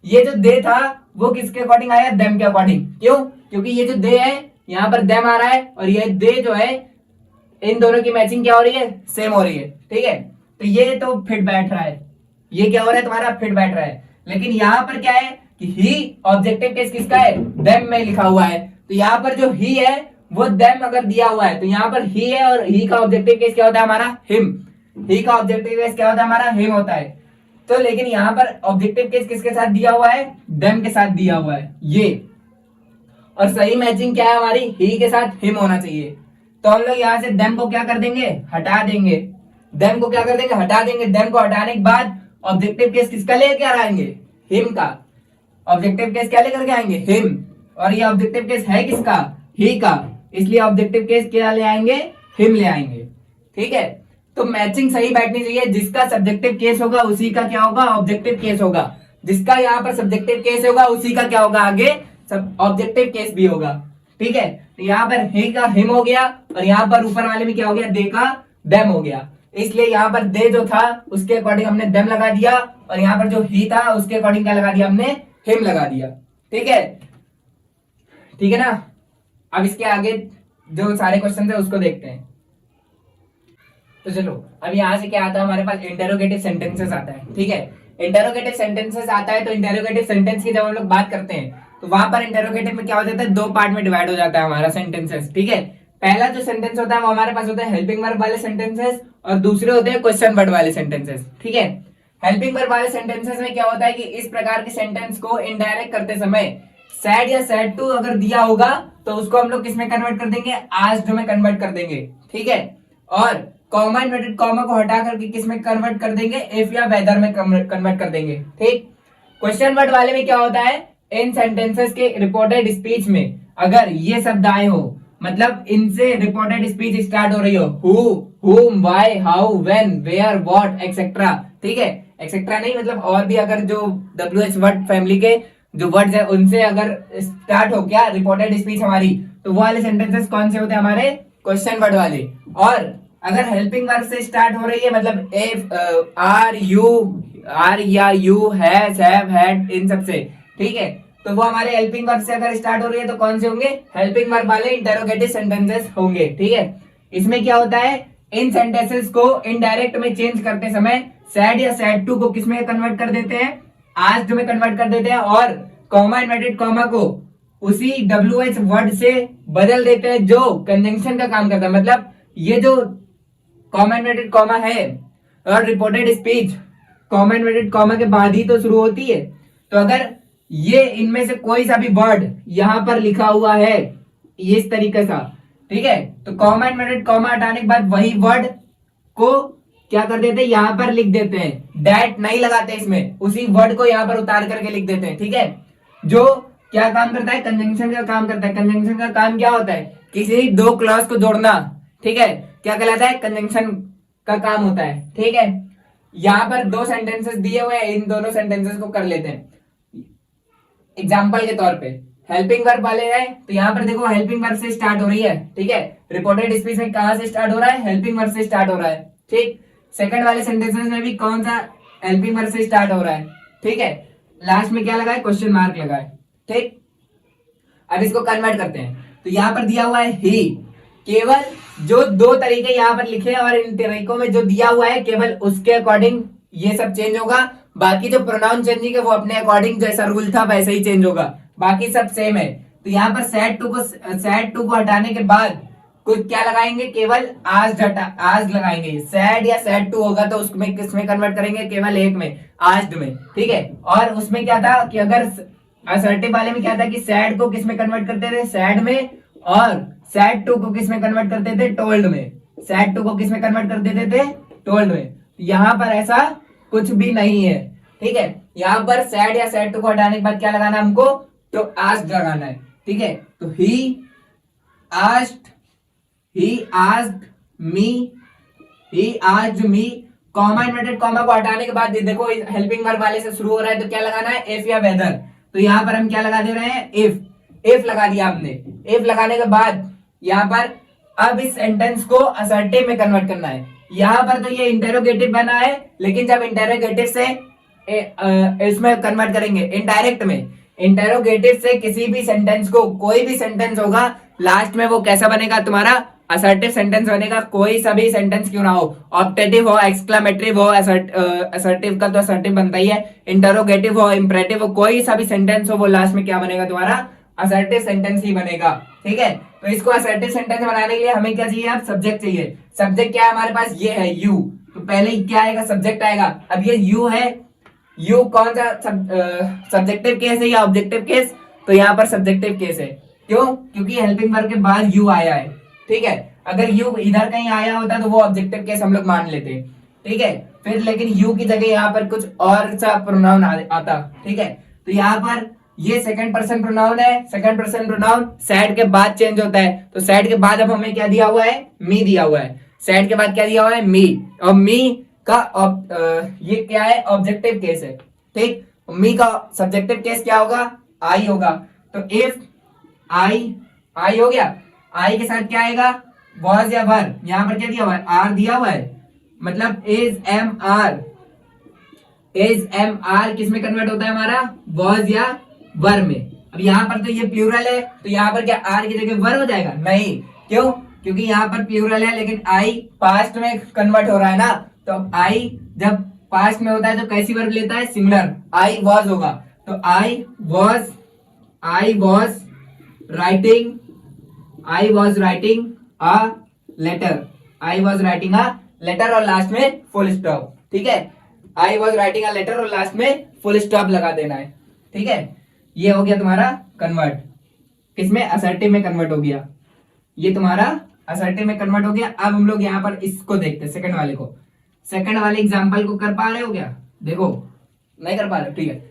ये जो दे था वो किसके अकॉर्डिंग आया, देम के अकॉर्डिंग, क्यों, क्योंकि ये जो दे है यहां पर देम आ रहा है, और ये दे जो है, इन दोनों की मैचिंग क्या हो रही है, सेम हो रही है, ठीक है। तो ये तो फिट बैठ रहा है, ये क्या हो रहा है तुम्हारा, फिट बैठ रहा है। लेकिन यहां पर क्या है कि ही ऑब्जेक्टिव केस किसका है, देम में लिखा हुआ है। तो यहाँ पर जो ही है वो देम अगर दिया हुआ है तो यहाँ पर ही है, और ही का ऑब्जेक्टिव केस क्या होता है हमारा, हिम, ही का ऑब्जेक्टिव केस क्या होता है हमारा, हिम होता है। तो लेकिन यहाँ पर ऑब्जेक्टिव केस किसके साथ दिया हुआ है, देम के साथ दिया हुआ है ये, और सही मैचिंग क्या है हमारी, ही के साथ हिम होना चाहिए। तो हम लोग यहाँ से देम को क्या कर देंगे, हटा देंगे, देम को क्या कर देंगे, हटा देंगे। देम को हटाने के बाद ऑब्जेक्टिव केस किसका लेकर आएंगे, हिम का, ऑब्जेक्टिव केस क्या लेकर के आएंगे, हिम। और ये ऑब्जेक्टिव केस है किसका, ही का, इसलिए ऑब्जेक्टिव केस क्या ले आएंगे, हिम ले आएंगे, ठीक है। तो मैचिंग सही बैठनी चाहिए, जिसका सब्जेक्टिव केस होगा उसी का क्या होगा, ऑब्जेक्टिव केस होगा। जिसका यहाँ पर सब्जेक्टिव केस होगा उसी का क्या होगा, आगे सब ऑब्जेक्टिव केस भी होगा। ठीक है, तो यहाँ पर हे का हिम हो गया, और यहाँ पर ऊपर वाले में क्या हो गया, दे का देम हो गया। इसलिए यहाँ पर दे जो था उसके अकॉर्डिंग हमने देम लगा दिया, और यहाँ पर जो ही था उसके अकॉर्डिंग क्या लगा दिया, हमने हिम लगा दिया। ठीक है, ठीक है ना। अब इसके आगे जो सारे क्वेश्चन है उसको देखते हैं। तो चलो, अब यहाँ से क्या आता है, हमारे पास इंटेरोगेटिव सेंटेंसेस आता है। ठीक है, इंटेरोगेटिव सेंटेंसेस आता है, तो इंटेरोगेटिव सेंटेंस की जब हम लोग बात करते हैं तो वहां पर इंटेरोगेटिव में क्या हो जाता है, दो पार्ट में डिवाइड हो जाता है हमारा सेंटेंसेस। ठीक है, पहला जो सेंटेंस होता है वो हमारे पास होता है हेल्पिंग वर्ब वाले सेंटेंसेस, और दूसरे होते हैं क्वेश्चन वर्ड वाले सेंटेंसेस। ठीक है, हेल्पिंग वर्ब वाले सेंटेंसेस में क्या होता है कि इस प्रकार के सेंटेंस को इनडायरेक्ट करते समय सैड या सैड टू अगर दिया होगा तो उसको हम लोग किसमें कन्वर्ट कर देंगे, आस्क्ड में कन्वर्ट कर देंगे। ठीक है, और कॉमा इन्वर्टेड कॉमा को हटा करके किसमें कन्वर्ट कर देंगे, इफ या वेदर में कन्वर्ट कर देंगे। ठीक, क्वेश्चन वर्ड वाले में क्या होता है, इन सेंटेंसेस के रिपोर्टेड स्पीच में अगर ये शब्द आए हो, मतलब इनसे रिपोर्टेड स्पीच स्टार्ट हो रही हो, who, whom, why, how, when, where, what, etcetera. ठीक है, एक्सेट्रा नहीं, मतलब और भी अगर जो WH वर्ड फैमिली के जो वर्ड्स है उनसे अगर स्टार्ट हो क्या रिपोर्टेड स्पीच हमारी, तो वो वाले सेंटेंसेस कौन से होते हैं, हमारे क्वेश्चन वर्ड वाले। और अगर हेल्पिंग वर्ब से स्टार्ट हो रही है, मतलब इफ, आर, यू, आर या यू, हैज, हैव, हैड, इन सब से, ठीक है, तो वो हमारे हेल्पिंग वर्ब से अगर स्टार्ट हो रही है तो कौन से होंगे, हेल्पिंग वर्ब वाले इंटेरोगेटिव सेंटेंसेस होंगे। ठीक है, इसमें क्या होता है, इन सेंटेंसेस को इनडायरेक्ट में चेंज करते समय सैड या सैड टू को किसमें कन्वर्ट कर देते हैं, आस्क्ड में कन्वर्ट कर देते हैं, और कॉमा इन्वर्टेड कॉमा को उसी WH वर्ड से बदल देते हैं जो कंजंक्शन का काम करता है। मतलब ये जो कॉमा इन्वर्टेड कॉमा है और reported speech comma inverted comma के बाद ही तो शुरू होती है, तो अगर ये इनमें से कोई सा भी वर्ड यहां पर लिखा हुआ है ये इस तरीके सा, ठीक है, तो कॉमा इन्वर्टेड कॉमा हटाने के बाद वही वर्ड को क्या कर देते हैं, यहां पर लिख देते हैं, दैट नहीं लगाते इसमें, उसी वर्ड को यहां पर उतार करके लिख देते हैं। ठीक है, जो क्या काम करता है, कंजंक्शन का काम करता है। कंजंक्शन का काम क्या होता है, किसी दो क्लॉज को जोड़ना। ठीक है, क्या कहलाता है, कंजंक्शन का काम होता है। ठीक है, यहां पर दो सेंटेंसेस दिए हुए हैं, इन दोनों सेंटेंसेस को कर लेते हैं एग्जाम्पल के तौर पे। हेल्पिंग वर्ब वाले हैं तो यहाँ पर देखो हेल्पिंग वर्ब से स्टार्ट हो रही है। ठीक है, रिपोर्टेड स्पीच में कहां से स्टार्ट हो रहा है, हेल्पिंग वर्ब से स्टार्ट हो रहा है। ठीक, सेकंड वाले सेंटेंसेस में भी कौन सा हेल्पिंग वर्ब से स्टार्ट हो रहा है। ठीक है, लास्ट में क्या लगा है, क्वेश्चन मार्क लगा है। ठीक, अब इसको कन्वर्ट करते हैं, तो यहाँ पर दिया हुआ है ही, केवल जो दो तरीके यहाँ पर लिखे हैं और इन तरीकों में जो दिया हुआ है केवल उसके अकॉर्डिंग ये सब चेंज होगा। बाकी जो प्रोनाउन चेंजिंग है वो अपने अकॉर्डिंग जैसा रूल था वैसे ही चेंज होगा, बाकी सब सेम है। तो यहाँ पर सैड टू को हटाने के बाद कुछ क्या लगाएंगे, केवल आज लगाएंगे। सैड या सैड टू होगा तो उसमें किसमें कन्वर्ट करेंगे, केवल एक में, आस्क्ड में। ठीक है, और उसमें क्या था कि अगर असर्टिव वाले में क्या था कि सैड को किसमें कन्वर्ट करते थे, सैड में, और सैड टू को किसमें कन्वर्ट करते थे, टोल्ड में। सैड टू को किसमें कन्वर्ट कर देते थे, टोल्ड में। यहाँ पर ऐसा कुछ भी नहीं है। ठीक है, यहाँ पर सैड या सैड टू को हटाने के बाद क्या लगाना है हमको, तो आस्क्ड लगाना है। ठीक है, तो he asked me, comma inverted comma को हटाने के बाद देखो हेल्पिंग वर्ब वाले से शुरू हो रहा है तो क्या लगाना है, इफ या वेदर। तो यहाँ पर हम क्या लगा दे रहे हैं, इफ लगा दिया हमने। इफ लगाने के बाद यहाँ पर अब इस सेंटेंस को असर्टिव में कन्वर्ट करना है। यहाँ पर तो ये इंटेरोगेटिव बना है, लेकिन जब इंटेरोगेटिव से इसमें कन्वर्ट करेंगे इनडायरेक्ट में, इंटेरोगेटिव से किसी भी सेंटेंस को, कोई भी सेंटेंस होगा लास्ट में वो कैसा बनेगा, तुम्हारा असर्टिव सेंटेंस बनेगा। कोई सा भी सेंटेंस क्यों ना हो, ऑप्टेटिव हो, एक्सक्लेमेटरी हो, असर्टिव का तो असर्टिव बनता ही है, इंटरोगेटिव हो, इंपरेटिव हो, कोई सा भी सेंटेंस हो वो लास्ट में क्या बनेगा, तुम्हारा असर्टिव सेंटेंस ही बनेगा। ठीक है, तो इसको असर्टिव सेंटेंस बनाने के लिए हमें क्या चाहिए, अब सब्जेक्ट चाहिए। सब्जेक्ट क्या है हमारे पास, ये है यू, तो पहले क्या आएगा, सब्जेक्ट आएगा। अब ये यू है, यू कौन सा सब्जेक्टिव केस है या ऑब्जेक्टिव केस, तो यहाँ पर सब्जेक्टिव केस है। क्यों, क्योंकि हेल्पिंग वर्ब के बाद यू आया है। ठीक है, अगर यू इधर कहीं आया होता तो वो ऑब्जेक्टिव केस हम लोग मान लेते। ठीक है, फिर लेकिन यू की जगह यहाँ पर कुछ और सा प्रोनाउन आता। ठीक है, तो यहाँ पर ये सेकंड पर्सन प्रोनाउन है। सेकंड पर्सन प्रोनाउन सैड के बाद चेंज होता है, तो सैड के बाद अब हमें क्या दिया हुआ है, मी दिया हुआ है। सैड के बाद क्या दिया हुआ है, मी, और मी का ये क्या है, ऑब्जेक्टिव केस है, ठीक। मी का सब्जेक्टिव केस क्या होगा, आई होगा। तो इफ आई हो गया, आई के साथ क्या आएगा, वॉज या वर, यहां पर क्या दिया हुआ है, आर दिया हुआ है, मतलब इज एम आर किस में कन्वर्ट होता है हमारा, वॉज या वर में। अब यहाँ पर तो ये प्लूरल है, तो यहाँ पर क्या आर की जगह वर हो जाएगा, नहीं, क्यों, क्योंकि यहाँ पर प्लूरल है लेकिन आई पास्ट में कन्वर्ट हो रहा है ना। तो आई जब पास्ट में होता है तो कैसी वर्ब लेता है, सिंगुलर, आई वॉज होगा। तो I was writing a letter, और लास्ट में फुल स्टॉप, ठीक है। I was writing a letter और लास्ट में फुल स्टॉप लगा देना है, ठीक है। ये हो गया तुम्हारा कन्वर्ट, किसमें, असर्टिव में कन्वर्ट हो गया, ये तुम्हारा असर्टिव में कन्वर्ट हो गया। अब हम लोग यहाँ पर इसको देखते हैं, सेकंड वाले को, सेकंड वाले एग्जांपल को कर पा रहे हो क्या, देखो नहीं कर पा रहे, ठीक है।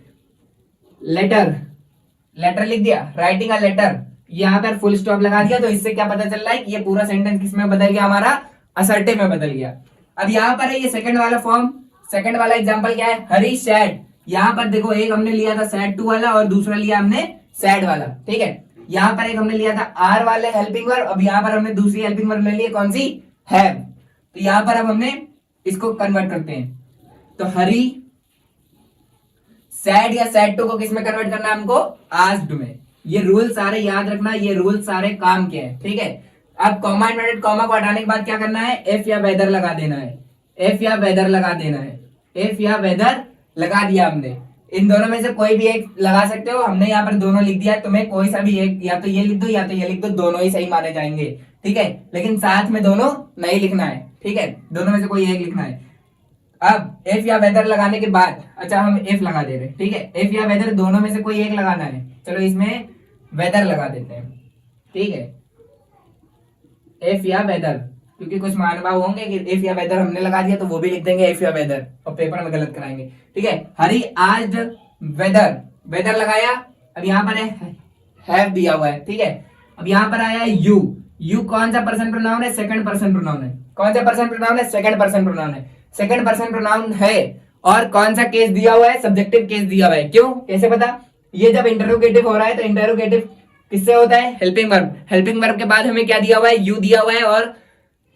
लेटर लिख दिया, राइटिंग अ लेटर, यहाँ पर फुल स्टॉप लगा दिया, तो इससे क्या पता चल रहा है कि ये पूरा सेंटेंस किसमें बदल गया, हमारा असर्टिव में बदल गया। अब यहाँ पर है ये सेकंड वाला फॉर्म, सेकंड वाला एग्जांपल क्या है, हरी सैड, यहाँ पर देखो एक हमने लिया था सैड टू वाला और दूसरा लिया हमने सैड वाला, ठीक है। यहाँ पर एक हमने लिया था आर वाले हेल्पिंग वर्ब, अब यहाँ पर हमने दूसरी हेल्पिंग वर्ब ले ली, कौन सी, हैव। तो यहाँ पर अब हमने इसको कन्वर्ट करते हैं, तो हरी सैड या सैड टू को किस में कन्वर्ट करना है हमको, आस्क्ड में। ये रूल सारे याद रखना, ये रूल सारे काम के हैं, ठीक है। अब कॉमा इन्वर्टेड कॉमा को हटाने के बाद क्या करना है, एफ या वेदर लगा देना है, एफ या वेदर लगा दिया हमने। इन दोनों में से कोई भी एक लगा सकते हो, हमने यहाँ पर दोनों लिख दिया, तुम्हें कोई सा भी एक, या तो ये लिख दो या तो ये लिख दो, दोनों ही सही माने जाएंगे, ठीक है। लेकिन साथ में दोनों नहीं लिखना है, ठीक है, दोनों में से कोई एक लिखना है। अब एफ या वेदर लगाने के बाद, अच्छा हम एफ लगा दे रहे हैं, ठीक है, एफ या वेदर दोनों में से कोई एक लगाना है, चलो इसमें वेदर लगा देते हैं, ठीक है, एफ या वेदर, क्योंकि कुछ महानुभाव होंगे कि एफ या वेदर हमने लगा दिया तो वो भी लिख देंगे एफ या वेदर और पेपर में गलत कराएंगे, ठीक है। हरी आज वेदर लगाया, अब यहाँ पर हैव दिया हुआ है, ठीक है। अब यहाँ पर आया यू कौन सा पर्सन प्रोनाउन है, सेकंड पर्सन प्रोनाउन है, कौन सा पर्सन प्रोनाउन है, सेकंड पर्सन प्रोनाउन है, सेकंड पर्सन प्रोनाउन है, और कौन सा केस दिया हुआ है, सब्जेक्टिव केस दिया हुआ है। क्यों, कैसे पता, ये जब इंटरोगेटिव हो रहा है तो इंटरोगेटिव किससे होता है, हेल्पिंग वर्ब, हेल्पिंग वर्ब के बाद हमें क्या दिया हुआ है, यू दिया हुआ है और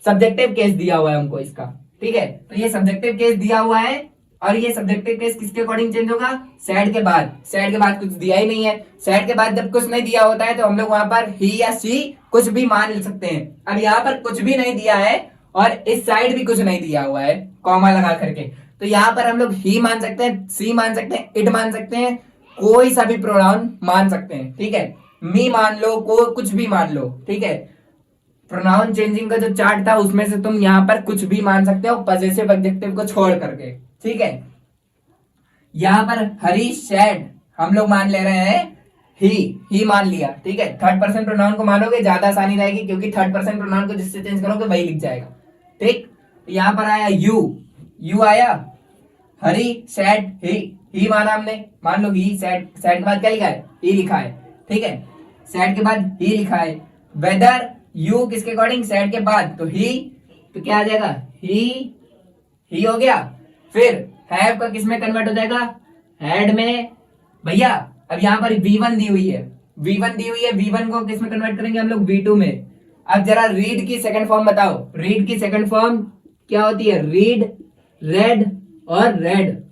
सब्जेक्टिव केस दिया हुआ है हमको इसका, ठीक है। तो ये सब्जेक्टिव केस दिया हुआ है, और ये सब्जेक्टिव केस किसके अकॉर्डिंग चेंज होगा, सैड के बाद कुछ दिया ही नहीं है। सैड के बाद जब कुछ नहीं दिया होता है तो हम लोग वहां पर ही या सी कुछ भी मान सकते हैं। अब यहाँ पर कुछ भी नहीं दिया है और इस साइड भी कुछ नहीं दिया हुआ है कॉमा लगा करके, तो यहाँ पर हम लोग ही मान सकते हैं, सी मान सकते हैं, इट मान सकते हैं, कोई सा भी प्रोनाउन मान सकते हैं, ठीक है। मी मान लो, को कुछ भी मान लो, ठीक है। प्रोनाउन चेंजिंग का जो चार्ट था उसमें से तुम यहाँ पर कुछ भी मान सकते हो पॉजिटिव एडजेक्टिव को छोड़ करके, ठीक है। यहाँ पर हरी सैड हम लोग मान ले रहे हैं ही मान लिया, ठीक है। थर्ड पर्सन प्रोनाउन को मानोगे ज्यादा आसानी रहेगी, क्योंकि थर्ड पर्सन प्रोनाउन को जिससे चेंज करोगे वही लिख जाएगा, ठीक। यहाँ पर आया यू आया, हरी सैड ही माना हमने, मान लो ही सैड के बाद क्या लिखा है, ही लिखा है, ठीक है। सैड के बाद ही लिखा है, वेदर यू किसके अकॉर्डिंग, सैड के बाद, तो ही, तो क्या आ जाएगा, ही हो गया। फिर हैव का किसमें कन्वर्ट हो जाएगा, हैड में, भैया। अब यहाँ पर V1 दी हुई है, V1 को किसमें कन्वर्ट करेंगे हम लोग, V2 में। अब जरा रीड की सेकंड फॉर्म बताओ, रीड की सेकंड फॉर्म क्या होती है, रीड, रेड और रेड।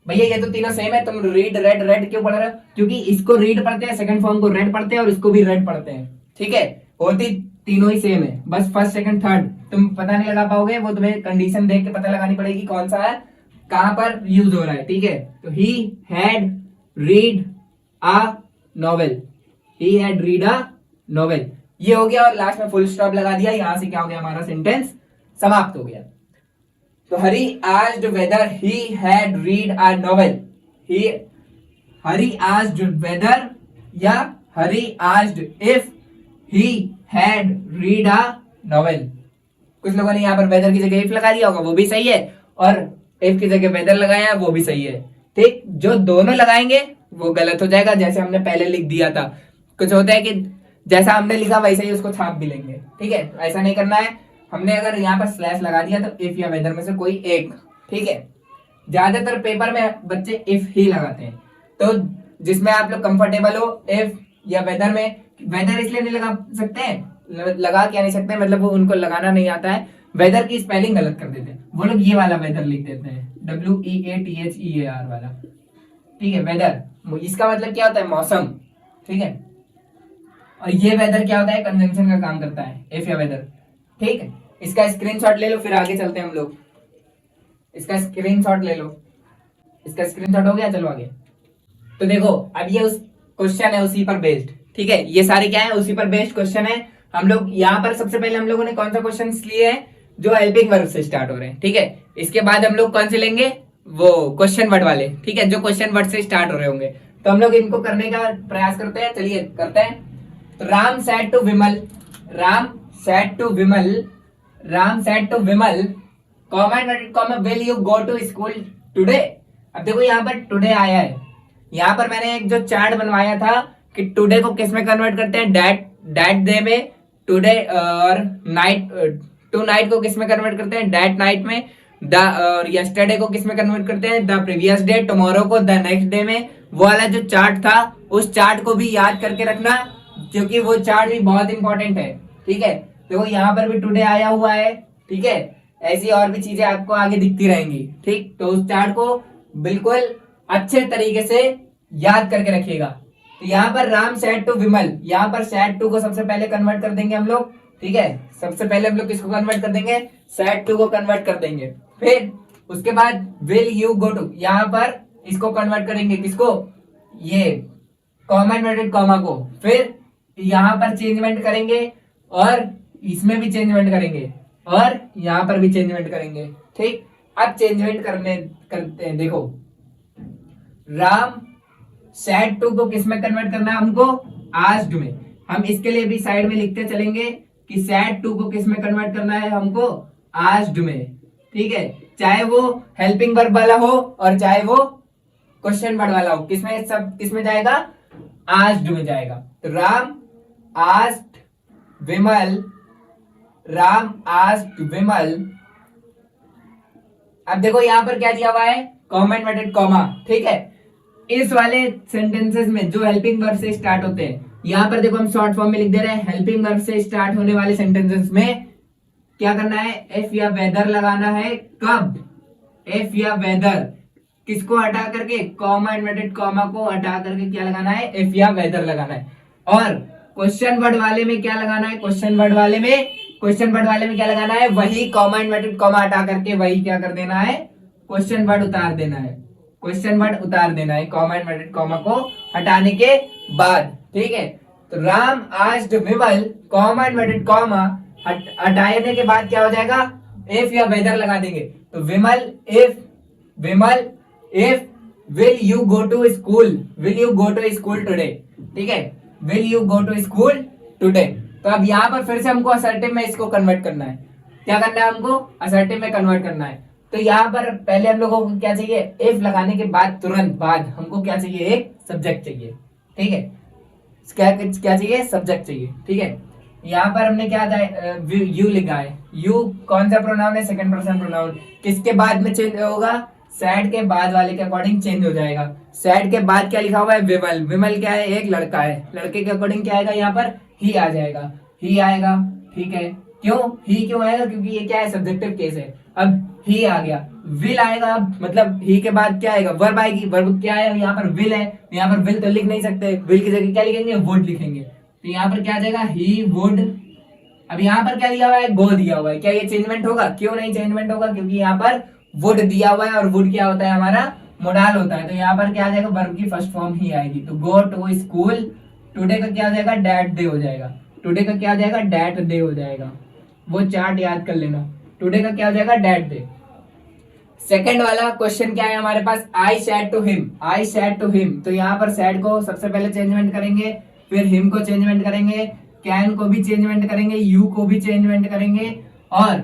भैया ये तो तीनों सेम है, तुम रीड रेड क्यों पढ़ रहे हो, क्योंकि इसको रीड पढ़ते हैं, सेकंड फॉर्म को रेड पढ़ते हैं और इसको भी रेड पढ़ते हैं, ठीक है। होती तीनों ही सेम है, बस फर्स्ट सेकंड थर्ड तुम पता नहीं लगा पाओगे, वो तुम्हें कंडीशन देख के पता लगानी पड़ेगी कौन सा है, कहां पर यूज हो रहा है, ठीक है। तो ही हैड रीड अ नॉवेल, ये हो गया, और लास्ट में फुल स्टॉप लगा दिया, यहां से क्या हो गया, हमारा सेंटेंस समाप्त हो गया। तो Hari asked whether he had read a novel, Hari asked whether या Hari asked if he had read a novel. कुछ लोगों ने यहाँ पर वेदर की जगह इफ लगा दिया होगा, वो भी सही है, और इफ की जगह वेदर लगाया वो भी सही है, ठीक। जो दोनों लगाएंगे वो गलत हो जाएगा, जैसे हमने पहले लिख दिया था। कुछ होता है कि जैसा हमने लिखा वैसे ही उसको छाप भी लेंगे, ठीक है। तो ऐसा नहीं करना है। हमने अगर यहाँ पर स्लैश लगा दिया तो इफ या वेदर में से कोई एक, ठीक है। ज्यादातर पेपर में बच्चे इफ ही लगाते हैं, तो जिसमें आप लोग कंफर्टेबल हो इफ या वेदर में। वेदर इसलिए नहीं लगा सकते हैं, लगा क्या नहीं सकते, मतलब वो उनको लगाना नहीं आता है। वेदर की स्पेलिंग गलत कर देते हैं वो लोग, ये वाला वेदर लिख देते हैं, WEATHEAR वाला, ठीक है। वेदर इसका मतलब क्या होता है, मौसम, ठीक है। और ये वेदर क्या होता है, कंजंक्शन का काम करता है, इफ या वेदर, ठीक है। इसका स्क्रीनशॉट ले लो, फिर आगे चलते हैं हम लोग। इसका स्क्रीनशॉट ले लो। इसका स्क्रीनशॉट हो गया, चलो आगे। तो देखो अब ये उस क्वेश्चन है उसी पर बेस्ड, ठीक है। ये सारे क्या है, उसी पर बेस्ड क्वेश्चन है। हम लोग यहाँ पर सबसे पहले हम लोगों ने कौन सा क्वेश्चन लिए हैं, जो हेल्पिंग वर्ब से स्टार्ट हो रहे हैं, ठीक है। इसके बाद हम लोग कौन से लेंगे, वो क्वेश्चन वर्ड वाले, ठीक है, जो क्वेश्चन वर्ड से स्टार्ट हो रहे होंगे। तो हम लोग इनको करने का प्रयास करते हैं, चलिए करते हैं। तो Ram said to Vimal, Ram said to Vimal, Ram said to Vimal, comma will you go to school today. अब देखो यहाँ पर टुडे आया है, यहाँ पर मैंने एक जो चार्ट बनवाया था कि टुडे को किस में कन्वर्ट करते हैं, डैट डे में, टुडे और नाइट, टू नाइट को किस में कन्वर्ट करते हैं, डैट नाइट में, द और यस्टरडे को किस में कन्वर्ट करते हैं, द प्रीवियस डे, टुमारो को द नेक्स्ट डे में। वो वाला जो चार्ट था उस चार्ट को भी याद करके रखना, क्योंकि वो चार्ट भी बहुत इंपॉर्टेंट है, ठीक है। देखो यहाँ पर भी टुडे आया हुआ है, ठीक है। ऐसी और भी चीजें आपको आगे दिखती रहेंगी, ठीक। तो उस चार्ट को बिल्कुल अच्छे तरीके से याद करके रखिएगा। तो यहाँ पर राम सेड टू विमल, यहाँ पर सेड टू को सबसे पहले कन्वर्ट कर देंगे हम लोग, ठीक है। सबसे पहले हम लोग किसको कन्वर्ट कर देंगे, सेड टू को कन्वर्ट कर देंगे। फिर उसके बाद विल यू गो टू, यहाँ पर इसको कन्वर्ट करेंगे, किसको, ये कॉमा इन्वर्टेड कॉमा को। फिर यहाँ पर चेंजमेंट करेंगे और इसमें भी चेंजमेंट करेंगे और यहाँ पर भी चेंजमेंट करेंगे, ठीक। अब चेंजमेंट करते हैं, देखो राम सेड टू को किस में कन्वर्ट करना है हमको, आस्क्ड में। हम इसके लिए भी साइड में लिखते चलेंगे कि सेड टू को किस में कन्वर्ट करना है हमको, आस्क्ड में, ठीक है। चाहे वो हेल्पिंग वर्ब वाला हो और चाहे वो क्वेश्चन वर्ड वाला हो, किसमें सब किसमें जाएगा, आस्क्ड में जाएगा। तो राम आस्क्ड विमल, राम आस्क्ड विमल। अब देखो यहाँ पर क्या दिया हुआ है, कॉमा इन्वर्टेड कॉमा, ठीक है। इस वाले सेंटेंसेस में जो हेल्पिंग वर्ब से स्टार्ट होते हैं, यहाँ पर देखो हम शॉर्ट फॉर्म में लिख दे रहे हैं। हेल्पिंग वर्ब से स्टार्ट होने वाले सेंटेंसेस में क्या करना है, इफ या वेदर लगाना है। कब, इफ या वेदर, किसको हटा करके, कॉमा इन्वर्टेड कॉमा को हटा करके क्या लगाना है, इफ या वेदर लगाना है। और क्वेश्चन वर्ड वाले में क्या लगाना है, क्वेश्चन वर्ड वाले में क्या लगाना है, वही कॉमा इन्वर्टेड कॉमा हटा करके वही क्या कर देना है, क्वेश्चन वर्ड उतार देना है, क्वेश्चन वर्ड उतार देना है कॉमा इन्वर्टेड कॉमा को हटाने के बाद, ठीक है। तो राम आस्क्ड विमल, कॉमा इन्वर्टेड कॉमा हटाने के बाद क्या हो जाएगा, इफ या वेदर लगा देंगे। तो Vimal if will you go to school, will you go to school today, ठीक है, will you go to school today. तो अब यहाँ पर फिर से हमको असर्टिव में इसको कन्वर्ट करना है। क्या करना है हमको, असर्टिव में कन्वर्ट करना है। तो यहाँ पर पहले हम लोगों को क्या चाहिए, इफ लगाने के बाद तुरंत बाद हमको क्या चाहिए, एक सब्जेक्ट चाहिए, ठीक है। क्या चाहिए, सब्जेक्ट चाहिए, ठीक है। यहाँ पर हमने क्या यू लिखा है। यू कौन सा प्रोनाउन है, सेकंड पर्सन प्रोनाउन। किसके बाद में चेंज होगा, सैड के बाद वाले के अकॉर्डिंग चेंज हो जाएगा। सैड के बाद क्या लिखा हुआ है, विमल। विमल क्या है, एक लड़का है, लड़के के अकॉर्डिंग क्या आएगा, यहाँ पर ही आ जाएगा, ही आएगा, ठीक है। क्यों ही क्यों आएगा, क्योंकि ये क्या है, सब्जेक्टिव केस है। अब ही आ गया, विल आएगा, अब मतलब ही के बाद क्या आएगा, वर्ब आएगी। वर्ब क्या है, यहाँ पर विल है, यहाँ पर विल तो लिख नहीं सकते, विल की जगह क्या लिखेंगे, वुड लिखेंगे। तो यहाँ पर क्या आ जाएगा, ही वुड। अब यहाँ पर क्या दिया हुआ है, गो दिया हुआ है। क्या ये चेंजमेंट होगा, क्यों नहीं चेंजमेंट होगा, क्योंकि यहाँ पर वुड दिया हुआ है और वुड क्या होता है, हमारा मोडाल होता है। तो यहाँ पर क्या आ जाएगा, वर्ब की फर्स्ट फॉर्म ही आएगी। तो गो टू स्कूल, टुडे का क्या हो जाएगा, डैट डे हो जाएगा। टुडे का क्या हो जाएगा, डैट डे हो जाएगा। वो चार्ट याद कर लेना, टुडे का क्या हो जाएगा, डैट डे। सेकंड वाला क्वेश्चन क्या है हमारे पास, I said to him, I said to him. तो यहाँ पर सैड को सबसे पहले चेंजमेंट करेंगे, फिर हिम को चेंजमेंट करेंगे, कैन को भी चेंजमेंट करेंगे, यू को भी चेंजमेंट करेंगे। और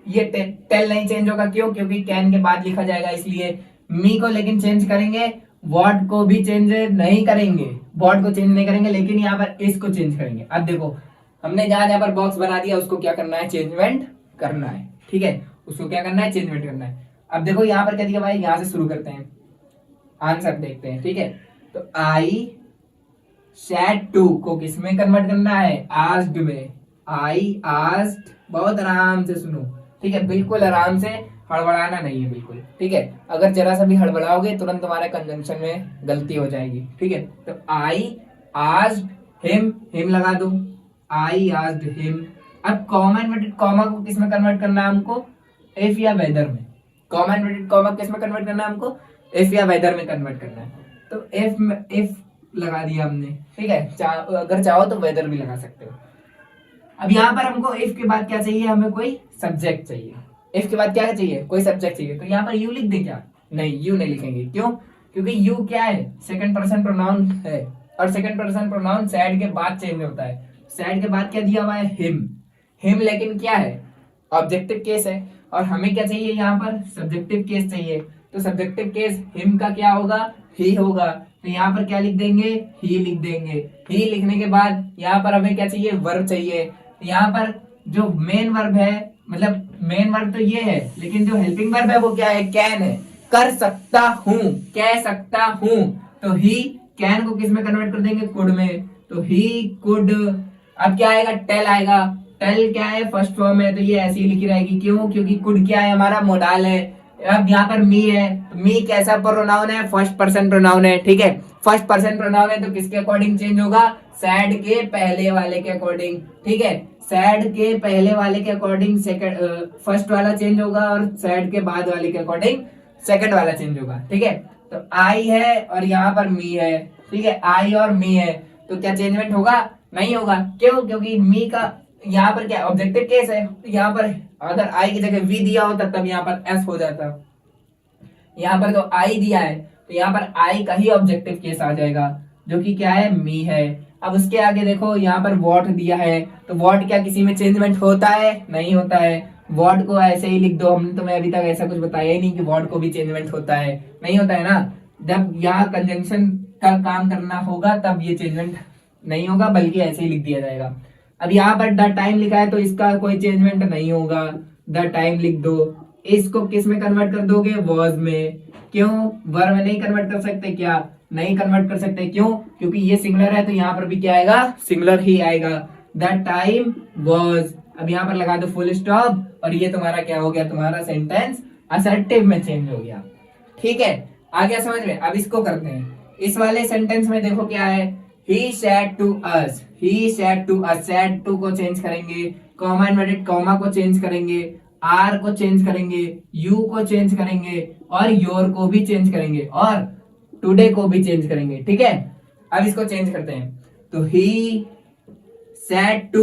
ये टेल नहीं चेंज होगा, क्यों, क्योंकि कैन के बाद लिखा जाएगा इसलिए। मी को लेकिन चेंज करेंगे व्हाट को भी चेंज नहीं करेंगे, व्हाट को चेंज नहीं करेंगे, लेकिन यहाँ पर इसको चेंज करेंगे। अब देखो हमने जहां जहां पर बॉक्स बना दिया उसको क्या करना है, चेंजमेंट करना है, ठीक है, उसको क्या करना है, चेंजमेंट करना है। अब देखो यहाँ पर क्या दिया भाई, यहाँ से शुरू करते हैं, आंसर देखते हैं, ठीक है। तो आई सैड टू को किस में कन्वर्ट करना है, आस्क्ड में। आई आस्क्ड, बहुत आराम से सुनो, ठीक है, बिल्कुल आराम से, हड़बड़ाना नहीं है बिल्कुल, ठीक है। अगर जरा सा भी हड़बड़ाओगे तुरंत तुम्हारे कंजंक्शन में गलती हो जाएगी, ठीक है। तो आई आस्क्ड हिम, हिम लगा दो, आई आस्क्ड हिम। अब कॉमा इन्वर्टेड कॉमा को किस में कन्वर्ट करना है हमको, इफ या वेदर में। कॉमा इन्वर्टेड कॉमा किस में कन्वर्ट करना है हमको, इफ या वेदर में कन्वर्ट करना है। तो इफ लगा दिया हमने, ठीक है, अगर चाहो तो वेदर भी लगा सकते हो। अब यहाँ पर हमको इफ के बाद क्या चाहिए, हमें कोई सब्जेक्ट चाहिए। इफ के बाद क्या चाहिए, कोई सब्जेक्ट चाहिए। तो यहाँ पर यू लिख दे क्या, नहीं यू नहीं लिखेंगे, क्यों, क्योंकि यू क्या है, सेकंड पर्सन प्रोनाउन है, और सेकंड पर्सन प्रोनाउन सैड के बाद चेंज होता है। सैड के बाद क्या दिया हुआ है, हिम। हिम लेकिन क्या है, ऑब्जेक्टिव केस है, और हमें क्या चाहिए, यहाँ पर सब्जेक्टिव केस चाहिए। तो सब्जेक्टिव केस हिम का क्या होगा, ही होगा। तो यहाँ पर क्या लिख देंगे, ही लिख देंगे। ही लिखने के बाद यहाँ पर हमें क्या चाहिए, वर्ब चाहिए। यहाँ पर जो मेन वर्ब है, मतलब मेन वर्ब तो ये है, लेकिन जो हेल्पिंग वर्ब है वो क्या है, कैन है, कर सकता हूं, कह सकता हूं। तो ही कैन को किस में कन्वर्ट कर देंगे, कुड में। तो ही कुड, अब क्या आएगा, टेल आएगा। टेल क्या है, फर्स्ट फॉर्म है, तो ये ऐसी ही लिखी रहेगी, क्यों, क्योंकि कुड क्या है, हमारा मोडाल है। अब यहाँ पर मी है, तो मी कैसा प्रोनाउन है, फर्स्ट पर्सन प्रोनाउन है, ठीक है। फर्स्ट पर्सन प्रोनाउन है तो किसके अकॉर्डिंग चेंज होगा, सैड के पहले वाले के अकॉर्डिंग, ठीक है। सैड के पहले वाले के अकॉर्डिंग सेकंड, फर्स्ट वाला चेंज होगा, और सैड के बाद वाले के अकॉर्डिंग सेकंड वाला चेंज होगा, ठीक है। तो आई है और यहाँ पर मी है, ठीक है, आई और मी है, तो क्या चेंजमेंट होगा, नहीं होगा, क्यों, क्योंकि मी का यहाँ पर क्या ऑब्जेक्टिव केस है। यहाँ पर अगर आई की जगह वी दिया होता तब यहाँ पर एस हो जाता, यहाँ पर तो आई दिया है, तो यहाँ पर आई का ही ऑब्जेक्टिव केस आ जाएगा, जो कि क्या है, मी है। अब उसके आगे देखो यहाँ पर वॉट दिया है, तो वॉट क्या किसी में चेंजमेंट होता है, नहीं होता है। वॉट को ऐसे ही लिख दो, हमने तुम्हें अभी तक ऐसा कुछ बताया ही नहीं कि वॉट को भी चेंजमेंट होता है, नहीं होता है ना। जब यहाँ कंजंक्शन का काम करना होगा तब ये चेंजमेंट नहीं होगा, बल्कि ऐसे ही लिख दिया जाएगा। अब यहाँ पर द टाइम लिखा है तो इसका कोई चेंजमेंट नहीं होगा, द टाइम लिख दो। इसको किस में कन्वर्ट कर दोगे, वॉज में। क्यों, वर्ब में नहीं कन्वर्ट कर सकते क्या, नहीं कन्वर्ट कर सकते, क्यों, क्योंकि ये सिंगुलर है, तो यहाँ पर भी क्या आएगा, सिंगुलर ही आएगा, द टाइम वॉज। अब यहाँ पर लगा दो फुल स्टॉप, और ये तुम्हारा क्या हो गया, तुम्हारा सेंटेंस असर्टिव में चेंज हो गया, ठीक है। आ गया समझ में। अब इसको करते हैं, इस वाले सेंटेंस में देखो क्या है, he said to us, he said to us, said to को चेंज करेंगे, कॉमा इन्वर्टेड कॉमा को चेंज करेंगे, आर को चेंज करेंगे, यू को चेंज करेंगे, और योर को भी चेंज करेंगे, और टुडे को भी चेंज करेंगे, ठीक है। अब इसको चेंज करते हैं, तो he said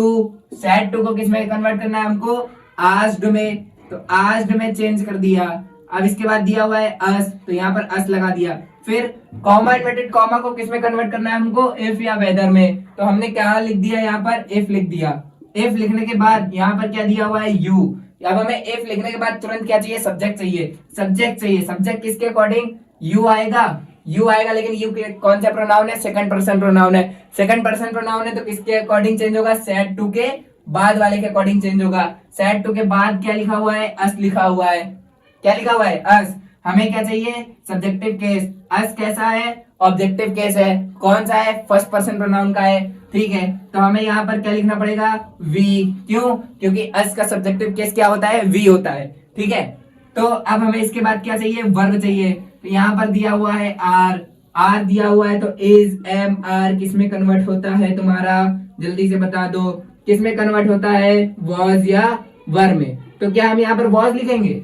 to को किस में कन्वर्ट करना है हमको, asked में। तो asked में चेंज कर दिया। अब इसके बाद दिया हुआ है us, तो यहाँ पर us लगा दिया। फिर कॉमा इन्वर्टेड कॉमा को किस में कन्वर्ट करना है हमको, इफ या वेदर में। तो हमने क्या लिख दिया, यहाँ पर इफ लिख दिया। इफ लिखने के बाद यहाँ पर क्या दिया हुआ है, यू। अब हमें इफ लिखने के बाद तुरंत क्या चाहिए, सब्जेक्ट चाहिए, सब्जेक्ट चाहिए। सब्जेक्ट किसके अकॉर्डिंग, यू आएगा, यू आएगा, लेकिन यू कौन सा प्रोनाउन है, सेकंड पर्सन प्रोनाउन है। सेकंड पर्सन प्रोनाउन है तो किसके अकॉर्डिंग चेंज होगा, सैड टू के बाद वाले के अकॉर्डिंग चेंज होगा। सैड टू के बाद क्या लिखा हुआ है, अस लिखा हुआ है। क्या लिखा हुआ है, अस। हमें क्या चाहिए, सब्जेक्टिव केस। अस कैसा है, ऑब्जेक्टिव केस है। कौन सा है, फर्स्ट पर्सन प्रोनाउन का है, ठीक है। तो हमें यहाँ पर क्या लिखना पड़ेगा, वी। क्यों, क्योंकि अस का सब्जेक्टिव केस क्या होता है, वी होता है, ठीक है। तो अब हमें इसके बाद क्या चाहिए, वर्ब चाहिए। तो यहाँ पर दिया हुआ है आर, आर दिया हुआ है, तो इज एम आर किस में कन्वर्ट होता है तुम्हारा, जल्दी से बता दो, किस में कन्वर्ट होता है, वॉज या वर में। तो क्या हम यहाँ पर वॉज लिखेंगे,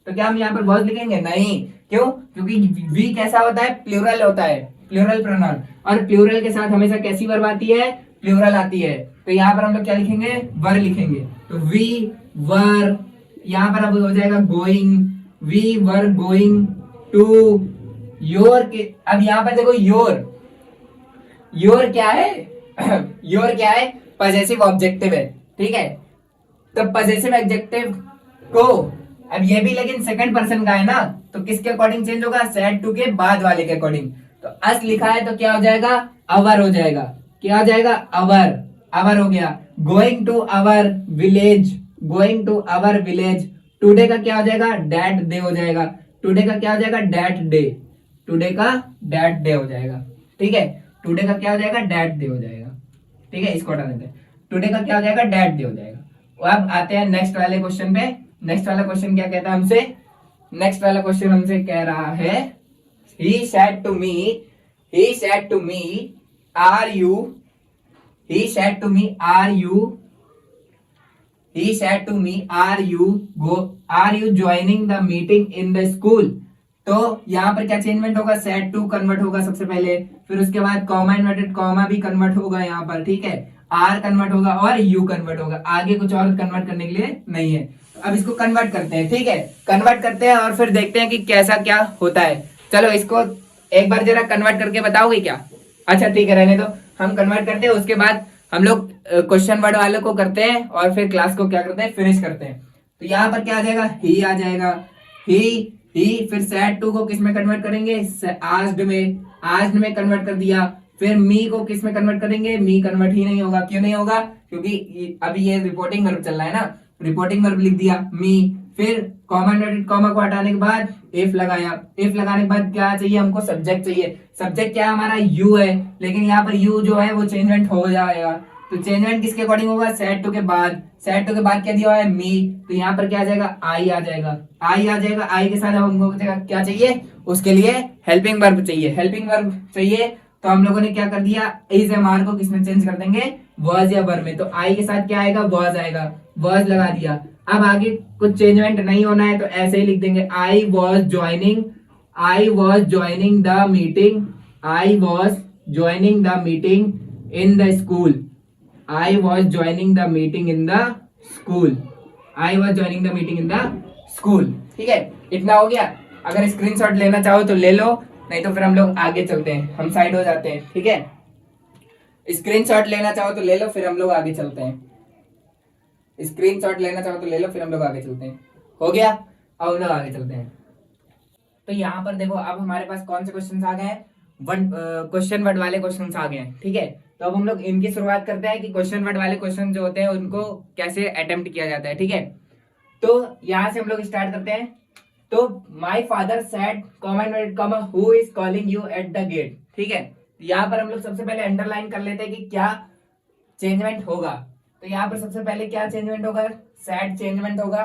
तो क्या हम यहाँ पर वॉज लिखेंगे, नहीं। क्यों, क्योंकि वी कैसा होता है, प्लूरल होता है, प्लूरल प्रोनाउन, और प्लूरल के साथ हमेशा कैसी वर्ब आती है, प्लूरल आती है। तो यहाँ पर हम लोग क्या लिखेंगे, वर लिखेंगे। तो वी वर, यहाँ पर अब हो जाएगा going, we were going to your के। अब यहाँ पर देखो योर, योर क्या है योर क्या है, पजेसिव ऑब्जेक्टिव है, ठीक है। तो पजेसिव एडजेक्टिव को, अब ये भी लेकिन सेकंड पर्सन का है ना, तो किसके अकॉर्डिंग चेंज होगा, सेड टू के बाद वाले के अकॉर्डिंग। तो अस लिखा है तो क्या हो जाएगा, अवर हो जाएगा। क्या हो जाएगा, अवर, अवर हो गया। Going to our village, going to our village. Today का क्या हो जाएगा, डैट डे हो जाएगा। टुडे का क्या हो जाएगा, डैट डे, टुडे का डैट डे हो जाएगा। ठीक है, टुडे का क्या हो जाएगा, डैट डे हो जाएगा। ठीक है, इसको हटा देते हैं। टुडे का क्या हो जाएगा, डैट डे हो जाएगा। अब आते हैं नेक्स्ट वाले क्वेश्चन पे। नेक्स्ट वाला क्वेश्चन क्या कहता है हमसे, नेक्स्ट वाला क्वेश्चन हमसे कह रहा है, he said to me, he said to me, are you, he said to me, are you, he said to me, are you go, are you joining the meeting in the school। तो यहाँ पर क्या changement होगा, said to convert होगा सबसे पहले, फिर उसके बाद कॉमा इन्वर्टेड कॉमा भी कन्वर्ट होगा यहाँ पर। ठीक है, आर कन्वर्ट होगा और यू कन्वर्ट होगा, आगे कुछ और कन्वर्ट करने के लिए नहीं है। अब इसको कन्वर्ट करते हैं। ठीक है, कन्वर्ट करते हैं और फिर देखते हैं कि कैसा क्या होता है। चलो इसको एक बार जरा कन्वर्ट करके बताओगे क्या। अच्छा ठीक है, रहने दो, हम कन्वर्ट करते हैं, उसके बाद हम लोग क्वेश्चन वर्ड वालों को करते हैं और फिर क्लास को क्या करते हैं, फिनिश करते हैं। तो यहाँ पर क्या आ जाएगा, ही आ जाएगा, ही फिर सैड टू को किस में कन्वर्ट करेंगे, आस्क्ड में, आस्क्ड में कन्वर्ट कर दिया। फिर मी को किस में कन्वर्ट करेंगे, मी कन्वर्ट ही नहीं होगा। क्यों नहीं होगा, क्योंकि अभी ये रिपोर्टिंग वर्ब चल रहा है ना, रिपोर्टिंग वर्ब लिख दिया मी। फिर कॉमा इन्वर्टेड कॉमा को हटाने के बाद इफ लगाया, इफ लगाने के बाद क्या चाहिए हमको, सब्जेक्ट चाहिए। सब्जेक्ट क्या है हमारा, यू है, लेकिन यहाँ पर यू जो है वो चेंजमेंट हो जाएगा। तो चेंजमेंट किसके अकॉर्डिंग होगा, सेड टू के बाद। सेड टू के बाद क्या दिया हुआ है, मी, तो यहाँ पर क्या आ जाएगा, आई आ जाएगा, आई आ जाएगा। आई के साथ हमको क्या चाहिए, उसके लिए हेल्पिंग वर्ब चाहिए, हेल्पिंग वर्ब चाहिए। तो हम लोगों ने क्या कर दिया, इज एम आर को किसमें चेंज कर देंगे, वॉज या वर्ब में। तो आई के साथ क्या आएगा, वॉज आएगा, वॉज लगा दिया। अब आगे कुछ चेंजमेंट नहीं होना है तो ऐसे ही लिख देंगे, I was joining, I was joining the meeting, I was joining the meeting in the school, I was joining the meeting in the school, I was joining the meeting in the school. ठीक है, इतना हो गया। अगर screenshot लेना चाहो तो ले लो, नहीं तो फिर हम लोग आगे चलते हैं, हम साइड हो जाते हैं। ठीक है, स्क्रीनशॉट लेना चाहो तो ले लो, फिर हम लोग आगे चलते हैं। स्क्रीनशॉट लेना चाहो तो ले लो, फिर हम लोग आगे चलते हैं। हो गया, अब हम लोग आगे चलते हैं। तो यहाँ पर देखो, अब हमारे पास कौन से क्वेश्चन आ गए हैं, क्वेश्चन वर्ड वाले क्वेश्चन आ गए हैं। ठीक है, तो अब हम लोग इनकी शुरुआत करते हैं कि क्वेश्चन वर्ड वाले क्वेश्चन जो होते हैं उनको कैसे अटेम्प्ट किया जाता है। ठीक है, तो यहाँ से हम लोग स्टार्ट करते हैं। तो my father said comma who is calling you at the gate. ठीक है, यहाँ पर हम लोग सबसे पहले अंडरलाइन कर लेते हैं कि क्या चेंजमेंट होगा। तो यहाँ पर सबसे पहले क्या चेंजमेंट होगा, सैड चेंजमेंट होगा।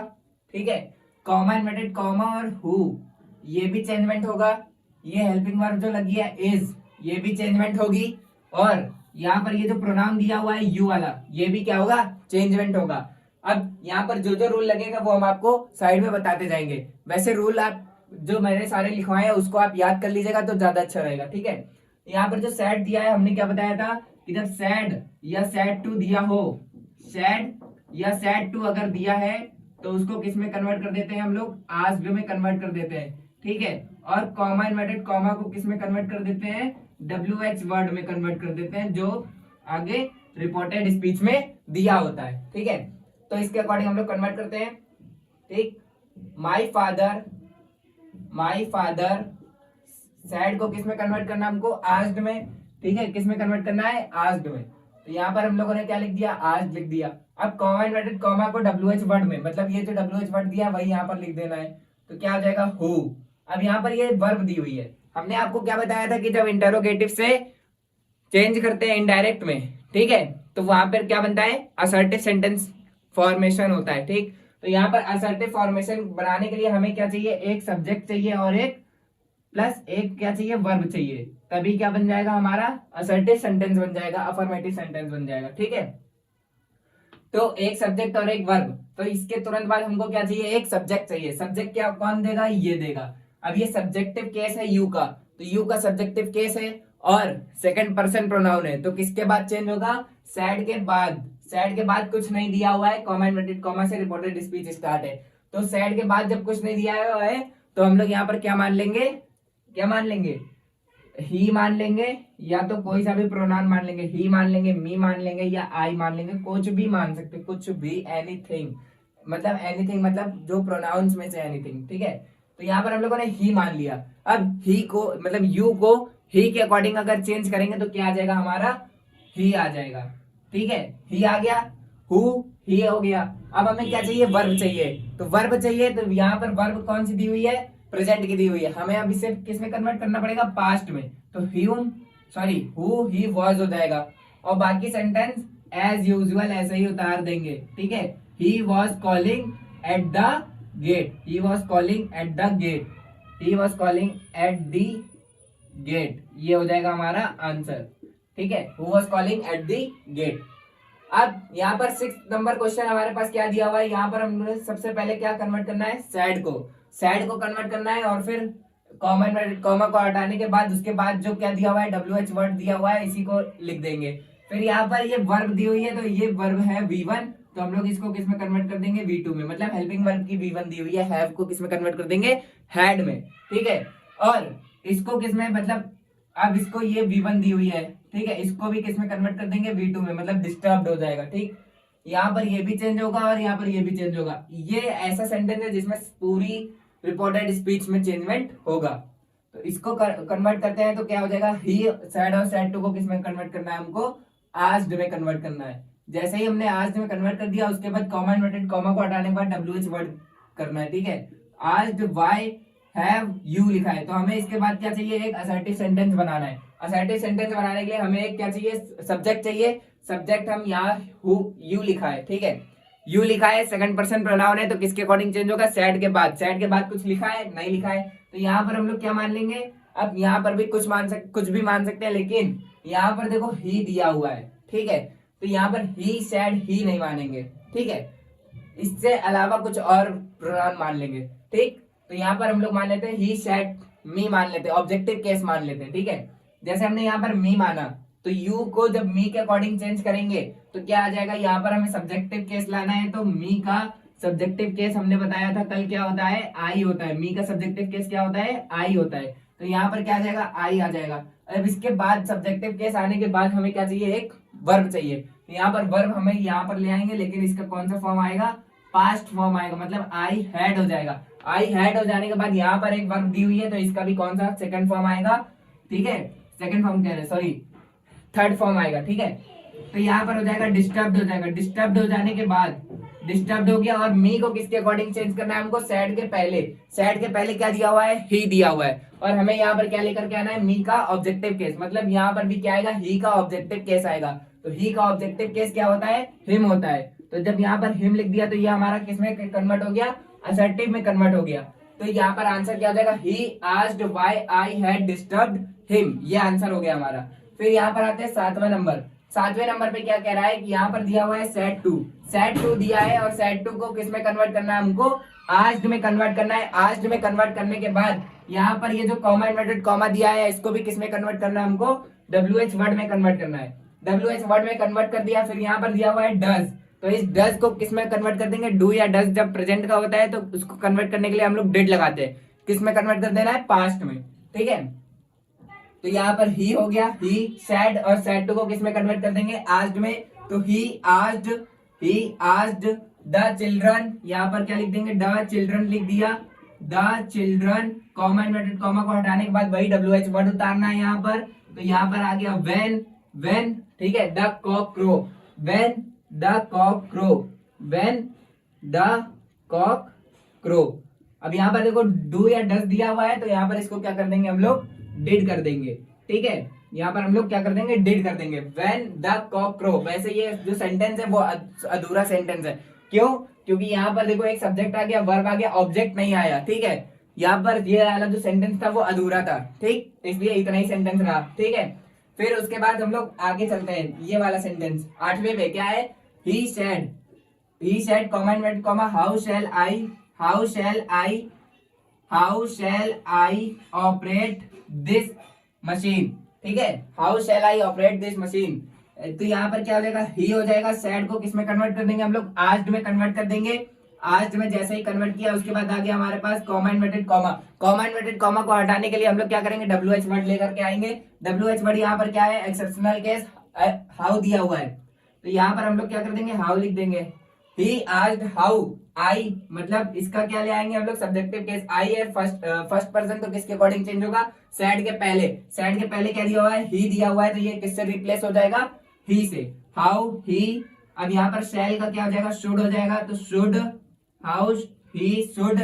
ठीक है, कॉमा इन्वर्टेड कॉमा और हु ये भी चेंजमेंट होगा। ये हेल्पिंग वर्ब जो लगी है इज, ये भी चेंजमेंट होगी। और यहाँ पर ये जो प्रोनाउन दिया हुआ है यू वाला, ये भी क्या होगा, चेंजमेंट होगा। अब यहाँ पर जो जो रूल लगेगा वो हम आपको साइड में बताते जाएंगे। वैसे रूल आप जो मैंने सारे लिखवाए हैं उसको आप याद कर लीजिएगा तो ज्यादा अच्छा रहेगा। ठीक है, यहाँ पर जो सैड दिया है हमने क्या बताया था कि जब सैड या सैड टू दिया हो, सैड या सैड टू अगर दिया है तो उसको किस में कन्वर्ट कर देते हैं हम लोग, आस्क्ड में कन्वर्ट कर देते हैं। ठीक है, और कॉमा इन्वर्टेड कॉमा को किस में कन्वर्ट कर देते हैं, WH वर्ड में कन्वर्ट कर देते हैं जो आगे रिपोर्टेड स्पीच में दिया होता है। ठीक है, तो इसके अकॉर्डिंग हम लोग कन्वर्ट करते हैं। ठीक, माई फादर सैड को किस में कन्वर्ट करना हमको, आस्क्ड में। ठीक है, किस में कन्वर्ट करना है, आस्क्ड में। तो यहाँ पर हम लोगों ने क्या लिख दिया, आस्क्ड लिख दिया। अब कॉमा इन्वर्टेड कॉमा को WH वर्ड में, मतलब ये जो WH वर्ड दिया वही यहाँ पर लिख देना है। तो क्या हो जाएगा, हु। अब यहाँ पर ये वर्ब दी हुई है, हमने आपको क्या बताया था कि जब इंटरोगेटिव से चेंज करते हैं इनडायरेक्ट में, ठीक है, तो वहां पर क्या बनता है, असर्टिव सेंटेंस फॉर्मेशन होता है। ठीक, तो यहाँ पर असर्टिव फॉर्मेशन बनाने के लिए हमें क्या चाहिए, एक सब्जेक्ट चाहिए और एक प्लस एक क्या चाहिए, वर्ब चाहिए। तभी क्या बन जाएगा हमारा, असर्टिव सेंटेंस बन जाएगा, अफर्मेटिव सेंटेंस बन जाएगा। ठीक है, तो एक सब्जेक्ट और एक वर्ब। तो इसके तुरंत बाद हमको क्या चाहिए, एक सब्जेक्ट चाहिए। सब्जेक्ट क्या कौन देगा, ये देगा। अब ये सब्जेक्टिव केस है यू का, तो यू का सब्जेक्टिव केस है और सेकंड पर्सन प्रोनाउन है, तो किसके बाद चेंज होगा, सैड के बाद। सैड के बाद कुछ नहीं दिया हुआ है, कॉमा इन्वर्टेड कॉमा से रिपोर्टेड स्पीच स्टार्ट है। तो सैड के बाद जब कुछ नहीं दिया हुआ है तो हम लोग यहाँ पर क्या मान लेंगे, क्या मान लेंगे, ही मान लेंगे, या तो कोई सा भी प्रोनाउन मान लेंगे, ही मान लेंगे, मी मान लेंगे या आई मान लेंगे, कुछ भी मान सकते, कुछ भी, एनीथिंग, मतलब एनीथिंग मतलब जो प्रोनाउंस में से एनीथिंग। ठीक है, तो यहाँ पर हम लोगों ने ही मान लिया। अब ही को मतलब यू को ही के अकॉर्डिंग अगर चेंज करेंगे तो क्या आ जाएगा हमारा, ही आ जाएगा। ठीक है, ही आ गया, हु ही हो गया। अब हमें क्या चाहिए, वर्ब चाहिए। तो वर्ब चाहिए, तो यहाँ पर वर्ब कौन सी दी हुई है, प्रेजेंट की दी हुई है। हमें अब इसे किस में कन्वर्ट करना पड़ेगा, पास्ट में। तो Hume sorry who he was हो जाएगा, और बाकी सेंटेंस एज यूजुअल ऐसे ही उतार देंगे। ठीक है, he was calling at the gate, he was calling at the gate, he was calling at the gate, ये हो जाएगा हमारा आंसर। ठीक है, who was calling at the gate. अब यहाँ पर 6 नंबर क्वेश्चन हमारे पास क्या दिया हुआ है, यहाँ पर हमने सबसे पहले क्या कन्वर्ट करना है, सैड को, सैड को कन्वर्ट करना है, और फिर कॉमा को हटाने के बाद उसके बाद जो क्या दिया हुआ है, WH वर्ड दिया हुआ है, इसी को लिख देंगे। फिर यहाँ पर ये वर्ब दी हुई है, तो ये वर्ब है V1, तो हम लोग इसको किस में कन्वर्ट कर देंगे, V2 में। मतलब हेल्पिंग वर्ब की V1 दी हुई है, हैव को किस में कन्वर्ट कर देंगे, हैड में। ठीक है, और इसको किस में, मतलब अब इसको ये V1 दी हुई है, ठीक है, इसको भी किस में कन्वर्ट कर देंगे, V2 में, मतलब डिस्टर्ब्ड हो जाएगा। ठीक, यहाँ पर ये भी चेंज होगा और यहाँ पर ये भी चेंज होगा। ये ऐसा सेंटेंस है जिसमें पूरी रिपोर्टेड स्पीच में चेंजमेंट होगा। तो इसको कन्वर्ट करते हैं, तो क्या हो जाएगा, ही सैड और सैड टू को किस में कन्वर्ट करना है, हमको आस्क्ड में कन्वर्ट करना है। जैसे ही हमने आस्क्ड में कन्वर्ट कर दिया, उसके बाद कॉमा इन्वर्टेड कॉमा को हटाने के बाद WH वर्ड करना है। ठीक है, आस्क्ड व्हाई हैव यू लिखा है, तो हमें इसके बाद क्या चाहिए, एक असर्टिव सेंटेंस बनाना है। असर्टिव सेंटेंस बनाने के लिए हमें एक क्या चाहिए, सब्जेक्ट चाहिए। सब्जेक्ट हम यहाँ यू लिखा है। ठीक है, यू लिखा है, सेकंड पर्सन प्रोनाउन है, तो किसके अकॉर्डिंग चेंज होगा, सैड के बाद। सैड के बाद कुछ लिखा है, नहीं लिखा है, तो यहाँ पर हम लोग क्या मान लेंगे, अब यहाँ पर भी कुछ भी मान सकते हैं, लेकिन यहाँ पर देखो ही दिया हुआ है। ठीक है, तो यहाँ पर ही सैड ही नहीं मानेंगे। ठीक है, इससे अलावा कुछ और प्रोनाउन मान लेंगे। ठीक, तो यहाँ पर हम लोग मान लेते हैं ही सैड मी मान लेते हैं, ऑब्जेक्टिव केस मान लेते हैं। ठीक है, जैसे हमने यहाँ पर मी माना, तो यू को जब मी के अकॉर्डिंग चेंज करेंगे तो क्या आ जाएगा, यहाँ पर हमें सब्जेक्टिव केस लाना है, तो मी का सब्जेक्टिव केस हमने बताया था कल क्या होता है, आई होता है। मी का सब्जेक्टिव केस क्या होता है, आई होता है, तो यहाँ पर क्या आ जाएगा, आई आ जाएगा। अब इसके बाद सब्जेक्टिव केस आने के बाद हमें क्या चाहिए, एक वर्ब चाहिए। तो यहाँ पर वर्ब हमें यहाँ पर ले आएंगे, लेकिन इसका कौन सा फॉर्म आएगा, पास्ट फॉर्म आएगा, मतलब आई हैड हो जाएगा। आई हैड हो जाने के बाद यहाँ पर एक वर्ब दी हुई है, तो इसका भी कौन सा, सेकंड फॉर्म आएगा। ठीक है, सेकंड फॉर्म कह रहे, सॉरी थर्ड फॉर्म आएगा। ठीक है, तो यहाँ पर हो जाएगा डिस्टर्ब्ड हो जाएगा। डिस्टर्ब्ड हो जाने के बाद डिस्टर्ब्ड हो गया, और मी को किसके अकॉर्डिंग चेंज करना है हमको, सैड के पहले। सैड के पहले क्या दिया हुआ है, ही दिया हुआ है, और हमें यहाँ पर क्या लेकर के आना है, मी का ऑब्जेक्टिव केस। मतलब यहाँ पर भी क्या आएगा, ही का ऑब्जेक्टिव केस आएगा। तो ही का ऑब्जेक्टिव केस क्या होता है, हिम होता है। तो जब यहाँ पर हिम लिख दिया, तो ये हमारा किस में कन्वर्ट हो गया, असर्टिव में कन्वर्ट हो गया। तो यहाँ पर आंसर क्या हो जाएगा, he asked why I had disturbed him, ये आंसर हो गया हमारा। फिर यहाँ पर आते हैं 7वें नंबर। 7वें नंबर पे क्या कह रहा है कि यहाँ पर दिया हुआ है सैड टू, सैड टू दिया है, और सैड टू को किस में कन्वर्ट करना है, हमको आस्क्ड में कन्वर्ट करना है। आस्क्ड में कन्वर्ट करने के बाद यहाँ पर ये जो कॉमा इन्वर्टेड कॉमा दिया है, इसको भी किस में कन्वर्ट करना है, हमको WH वर्ड में कन्वर्ट करना है। WH वर्ड में कन्वर्ट कर दिया। फिर यहाँ पर दिया हुआ है डज, तो इस डज को किस में कन्वर्ट कर देंगे, डू या डज जब प्रेजेंट का होता है तो उसको कन्वर्ट करने के लिए हम लोग डिड लगाते हैं। किस में कन्वर्ट कर देना है, पास्ट में। ठीक है, तो यहाँ पर ही हो गया, ही सैड, और सैड टू को किस में कन्वर्ट कर देंगे, आस्क्ड में। तो ही आस्क्ड द चिल्ड्रन, यहाँ पर क्या लिख देंगे, द चिल्ड्रन लिख दिया, the children, comma inverted comma को हटाने के बाद वही WH वर्ड उतारना है यहाँ पर। तो यहाँ पर आ गया व्हेन, ठीक है, the cock crow, when the cock crow, when the cock crow. अब यहाँ पर देखो डू या डस दिया हुआ है, तो यहाँ पर इसको क्या कर देंगे हम लोग, डिड कर देंगे। ठीक है, यहाँ पर हम लोग क्या कर देंगे, डिड कर देंगे, व्हेन द कॉक क्रो। वैसे ये जो सेंटेंस है वो अधूरा सेंटेंस है। क्यों, क्योंकि यहाँ पर देखो एक सब्जेक्ट आ गया, वर्ब आ गया, ऑब्जेक्ट नहीं आया। ठीक है, यहाँ पर ये वाला जो सेंटेंस था वो अधूरा था। ठीक, इसलिए इतना ही सेंटेंस रहा। ठीक है, फिर उसके बाद हम लोग आगे चलते हैं। ये वाला सेंटेंस 8वें पे क्या है, he said comma inverted comma how shell I operate this machine. ठीक है, how shell I operate this machine. तो यहाँ पर क्या हो जाएगा, ही हो जाएगा। सैड को किस में कन्वर्ट कर देंगे हम लोग, आस्क्ड में कन्वर्ट कर देंगे। आस्क्ड में जैसे ही कन्वर्ट किया, उसके बाद आ गया हमारे पास comma inverted comma. Comma inverted comma को हटाने के लिए हम लोग क्या करेंगे, WH वर्ड लेकर के आएंगे। WH वर्ड यहाँ पर क्या है, एक्सेप्शनल केस हाउ दिया हुआ है, तो यहाँ पर हम लोग क्या कर देंगे, हाउ लिख देंगे। ही आस्क्ड हाउ, आई, मतलब इसका क्या ले आएंगे हम लोग, सब्जेक्टिव केस। आई है फर्स्ट पर्सन, तो किसके अकॉर्डिंग चेंज होगा, सैड के पहले। सैड के पहले क्या दिया हुआ है, ही दिया हुआ है, तो ये किससे रिप्लेस हो जाएगा, ही से। हाउ ही, अब यहाँ पर शैल का क्या हो जाएगा, शुड हो जाएगा, तो should, how he should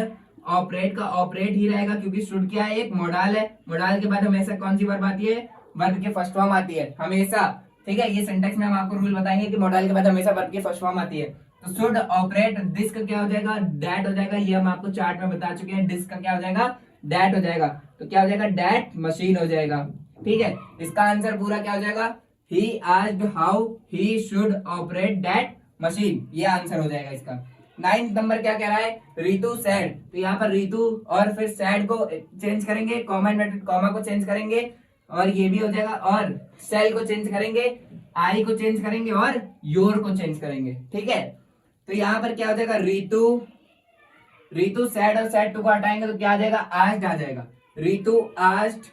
operate का ऑपरेट ही रहेगा, क्योंकि शुड क्या है, एक मोडाल है। मोडाल के बाद हमेशा कौन सी वर्ब आती है, वर्ब की फर्स्ट फॉर्म आती है हमेशा। ठीक है, ये सिंटेक्स में हम आपको रूल बताएंगे कि मोडाल के बाद हमेशा वर्ब की फर्स्ट फॉर्म आती है। तो शुड ऑपरेट, दिस का क्या हो जाएगा, दैट हो जाएगा। ये हम आपको चार्ट में बता चुके हैं, दिस का क्या हो जाएगा, दैट हो जाएगा। तो क्या हो जाएगा, दैट मशीन हो जाएगा। ठीक है, इसका आंसर पूरा क्या हो जाएगा, he asked how he should operate that machine, ये आंसर हो जाएगा इसका। 9th नंबर क्या कह रहा है, रितु सैड, तो यहाँ पर रितु और फिर सैड को चेंज करेंगे, कॉमा इन्वर्टेड कॉमा को चेंज करेंगे, और ये भी हो जाएगा, और सेल को चेंज करेंगे, आई को चेंज करेंगे, और योर को चेंज करेंगे। ठीक है, तो यहाँ पर क्या हो जाएगा, रितु, रितु सैड और सैड टू को हटाएंगे तो क्या आ जाएगा, आस्क्ड आ जाएगा। रितु आस्क्ड,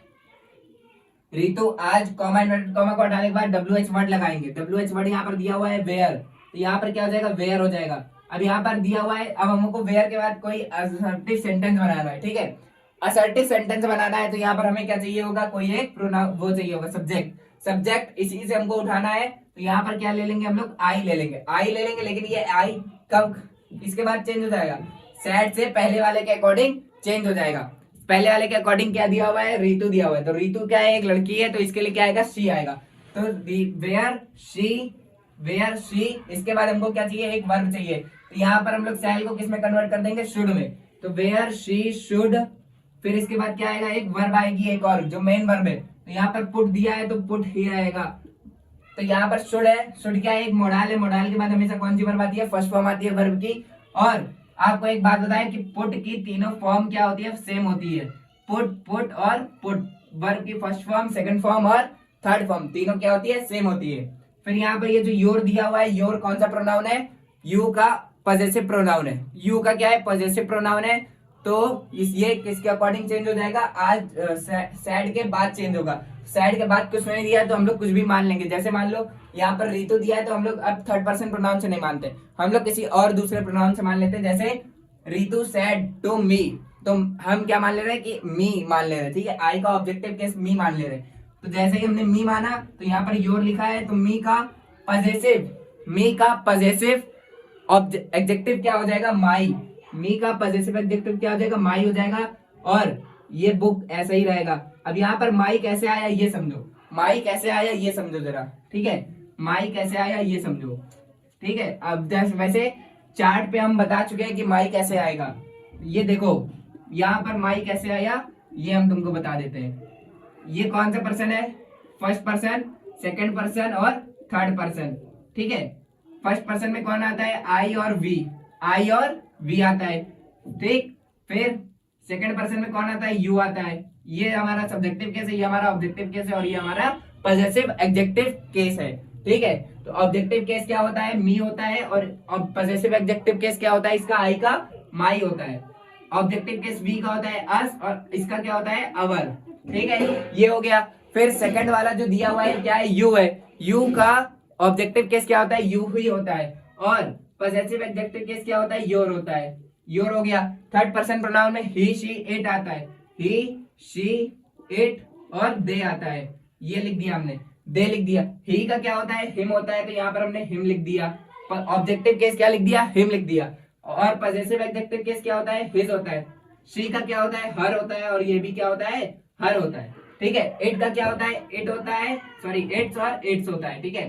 रितु आज कॉमा इन्वर्टेड कॉमा को हटाने के बाद WH वर्ड लगाएंगे। WH वर्ड यहाँ पर दिया हुआ है वेयर, तो यहाँ पर क्या हो जाएगा, वेयर हो जाएगा। अब यहाँ पर दिया हुआ है, अब हमको वेयर के बाद कोई असर्टिव सेंटेंस बनाना है। ठीक है, असर्टिव सेंटेंस बनाना है, तो यहाँ पर हमें क्या चाहिए होगा, कोई एक प्रोनाउन वो चाहिए होगा, सब्जेक्ट। सब्जेक्ट इसी से हमको उठाना है, तो यहाँ पर क्या ले लेंगे हम लोग, आई ले लेंगे। आई ले लेंगे, लेकिन ये आई कब इसके बाद चेंज हो जाएगा, सैड से पहले वाले के अकॉर्डिंग चेंज हो जाएगा। पहले वाले के अकॉर्डिंग क्या दिया हुआ है, रितु दिया हुआ है, तो रितु क्या है, एक लड़की है, तो इसके लिए क्या आएगा, शी आएगा। तो वेयर शी, वेयर शी, इसके बाद हमको क्या चाहिए, एक वर्ब चाहिए, तो यहाँ पर हम लोग सैल को किस में कन्वर्ट कर देंगे, शुड में। तो वेयर शी शुड, फिर इसके बाद क्या आएगा, एक वर्ब आएगी, एक और जो मेन वर्ब है, तो यहाँ पर पुट दिया है, तो पुट ही आएगा। तो यहाँ पर शुड है, शुड क्या है, एक मोडाल है, मोडाल के बाद हमेशा कौन सी वर्ब आती है, फर्स्ट फॉर्म आती है वर्ब की। और आपको एक बात बताएं कि पुट की तीनों फॉर्म क्या होती है, सेम होती है। पुट, पुट और पुट, वर्ब की फर्स्ट फॉर्म, सेकंड फॉर्म और थर्ड फॉर्म, तीनों क्या होती है, सेम होती है। फिर यहाँ पर ये जो योर दिया हुआ है, योर कौन सा प्रोनाउन है, यू का पॉजेसिव प्रोनाउन है। यू का क्या है, पॉजेसिव प्रोनाउन है, तो ये किसके अकॉर्डिंग चेंज हो जाएगा, आज सैड के बाद चेंज होगा। सैड के बाद कुछ नहीं दिया है तो हम लोग कुछ भी मान लेंगे। जैसे मान लो यहाँ पर रितु दिया है, तो हम लोग अब थर्ड पर्सन प्रोनाउन से नहीं मानते, हम लोग किसी और दूसरे प्रोनाउन से मान लेते हैं। जैसे रितु सैड टू मी, तो हम क्या मान ले रहे हैं कि मी मान ले रहे हैं। ठीक है, आई का ऑब्जेक्टिव केस मी मान ले रहे हैं। तो जैसे ही हमने मी माना, तो यहाँ पर योर लिखा है, तो मी का पॉजेसिव, मी का पॉजेसिव एडजेक्टिव क्या हो जाएगा, माई। मी का पॉजेसिव एडजेक्टिव क्या हो जाएगा, माई हो जाएगा। और ये बुक ऐसा ही रहेगा। अब यहाँ पर माई कैसे आया ये समझो, माई कैसे आया ये समझो जरा। ठीक है, माई कैसे आया ये समझो। ठीक है, अब वैसे चार्ट पे हम बता चुके हैं कि माई कैसे आएगा। ये देखो यहाँ पर माई कैसे आया, ये हम तुमको बता देते हैं। ये कौन सा पर्सन है, फर्स्ट पर्सन, सेकंड पर्सन और थर्ड पर्सन। ठीक है, फर्स्ट पर्सन में कौन आता है, आई और वी, आई और वी आता है। ठीक, फिर सेकंड पर्सन में कौन आता है, यू आता है। ये हमारा सब्जेक्टिव केस है, ये हमारा ऑब्जेक्टिव केस है, और ये हमारा पॉजेसिव एडजेक्टिव केस है। ठीक है, तो ऑब्जेक्टिव केस क्या होता है, मी होता है, और पॉजेसिव एडजेक्टिव केस क्या होता है, इसका आई का माई होता है। ऑब्जेक्टिव केस वी का होता है अस, और इसका क्या होता है, अवर। ठीक है, ये हो गया। फिर सेकंड वाला जो दिया हुआ है क्या है, यू है। यू का ऑब्जेक्टिव केस क्या होता है, यू ही होता है, और पॉजेसिव एडजेक्टिव केस क्या होता है, योर होता है। योर हो गया। थर्ड पर्सन प्रोनाउन में ही शी इट आता है, ही शी इट और दे आता है। ये लिख दिया हमने, दे लिख दिया। ही का क्या होता है, हिम होता है, तो यहाँ पर हमने हिम लिख दिया। ऑब्जेक्टिव केस क्या लिख दिया, हिम लिख दिया। और पॉजेसिव एडजेक्टिव केस क्या होता है, हिज होता है। शी का क्या होता है, हर होता है, और ये भी क्या होता है, हर होता है। ठीक है, इट का क्या होता है, इट होता है, सॉरी इट्स और इट्स होता है। ठीक है,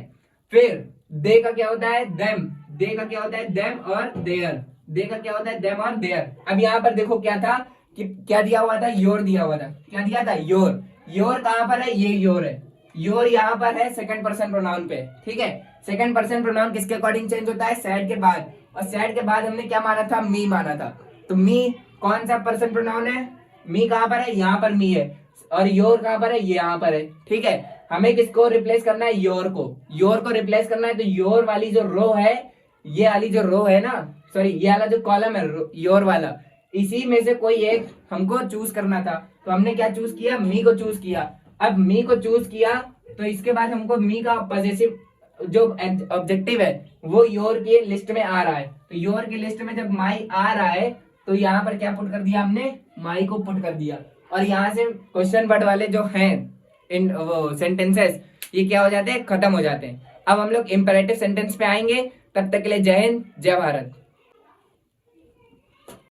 फिर दे का क्या होता है, देम। दे का क्या होता है, देम और देयर। दे का क्या होता है, देम और देयर। अब यहाँ पर देखो क्या था कि क्या दिया हुआ था, योर दिया हुआ था। क्या दिया था, योर। योर कहाँ पर है, ये योर है। योर यहाँ पर है सेकंड पर्सन प्रोनाउन पे। ठीक है, सेकंड पर्सन प्रोनाउन किसके अकॉर्डिंग चेंज होता है, सैड के बाद। और सैड के बाद हमने क्या माना था, मी माना था। तो मी कौन सा पर्सन प्रोनाउन है, मी कहाँ पर है, यहाँ पर मी है। और योर कहाँ पर है, ये यहाँ पर है। ठीक है, हमें किसको रिप्लेस करना है, योर को। योर को रिप्लेस करना है, तो योर वाली जो रो है, ये वाली जो रो है ना, सॉरी ये वाला जो कॉलम है योर वाला, इसी में से कोई एक हमको चूज करना था। तो हमने क्या चूज किया, मी को चूज किया। अब मी को चूज किया, तो इसके बाद हमको मी का पॉजेसिव जो ऑब्जेक्टिव है वो योर की लिस्ट में आ रहा है, तो योर की लिस्ट में जब माई आ रहा है तो यहाँ पर क्या पुट कर दिया हमने, माई को पुट कर दिया। और यहाँ से क्वेश्चन वर्ड वाले जो हैं इन वो सेंटेंसेस ये क्या हो जाते हैं, खत्म हो जाते हैं। अब हम लोग इंपेरेटिव सेंटेंस पे आएंगे, तब तक के लिए जय हिंद जय भारत।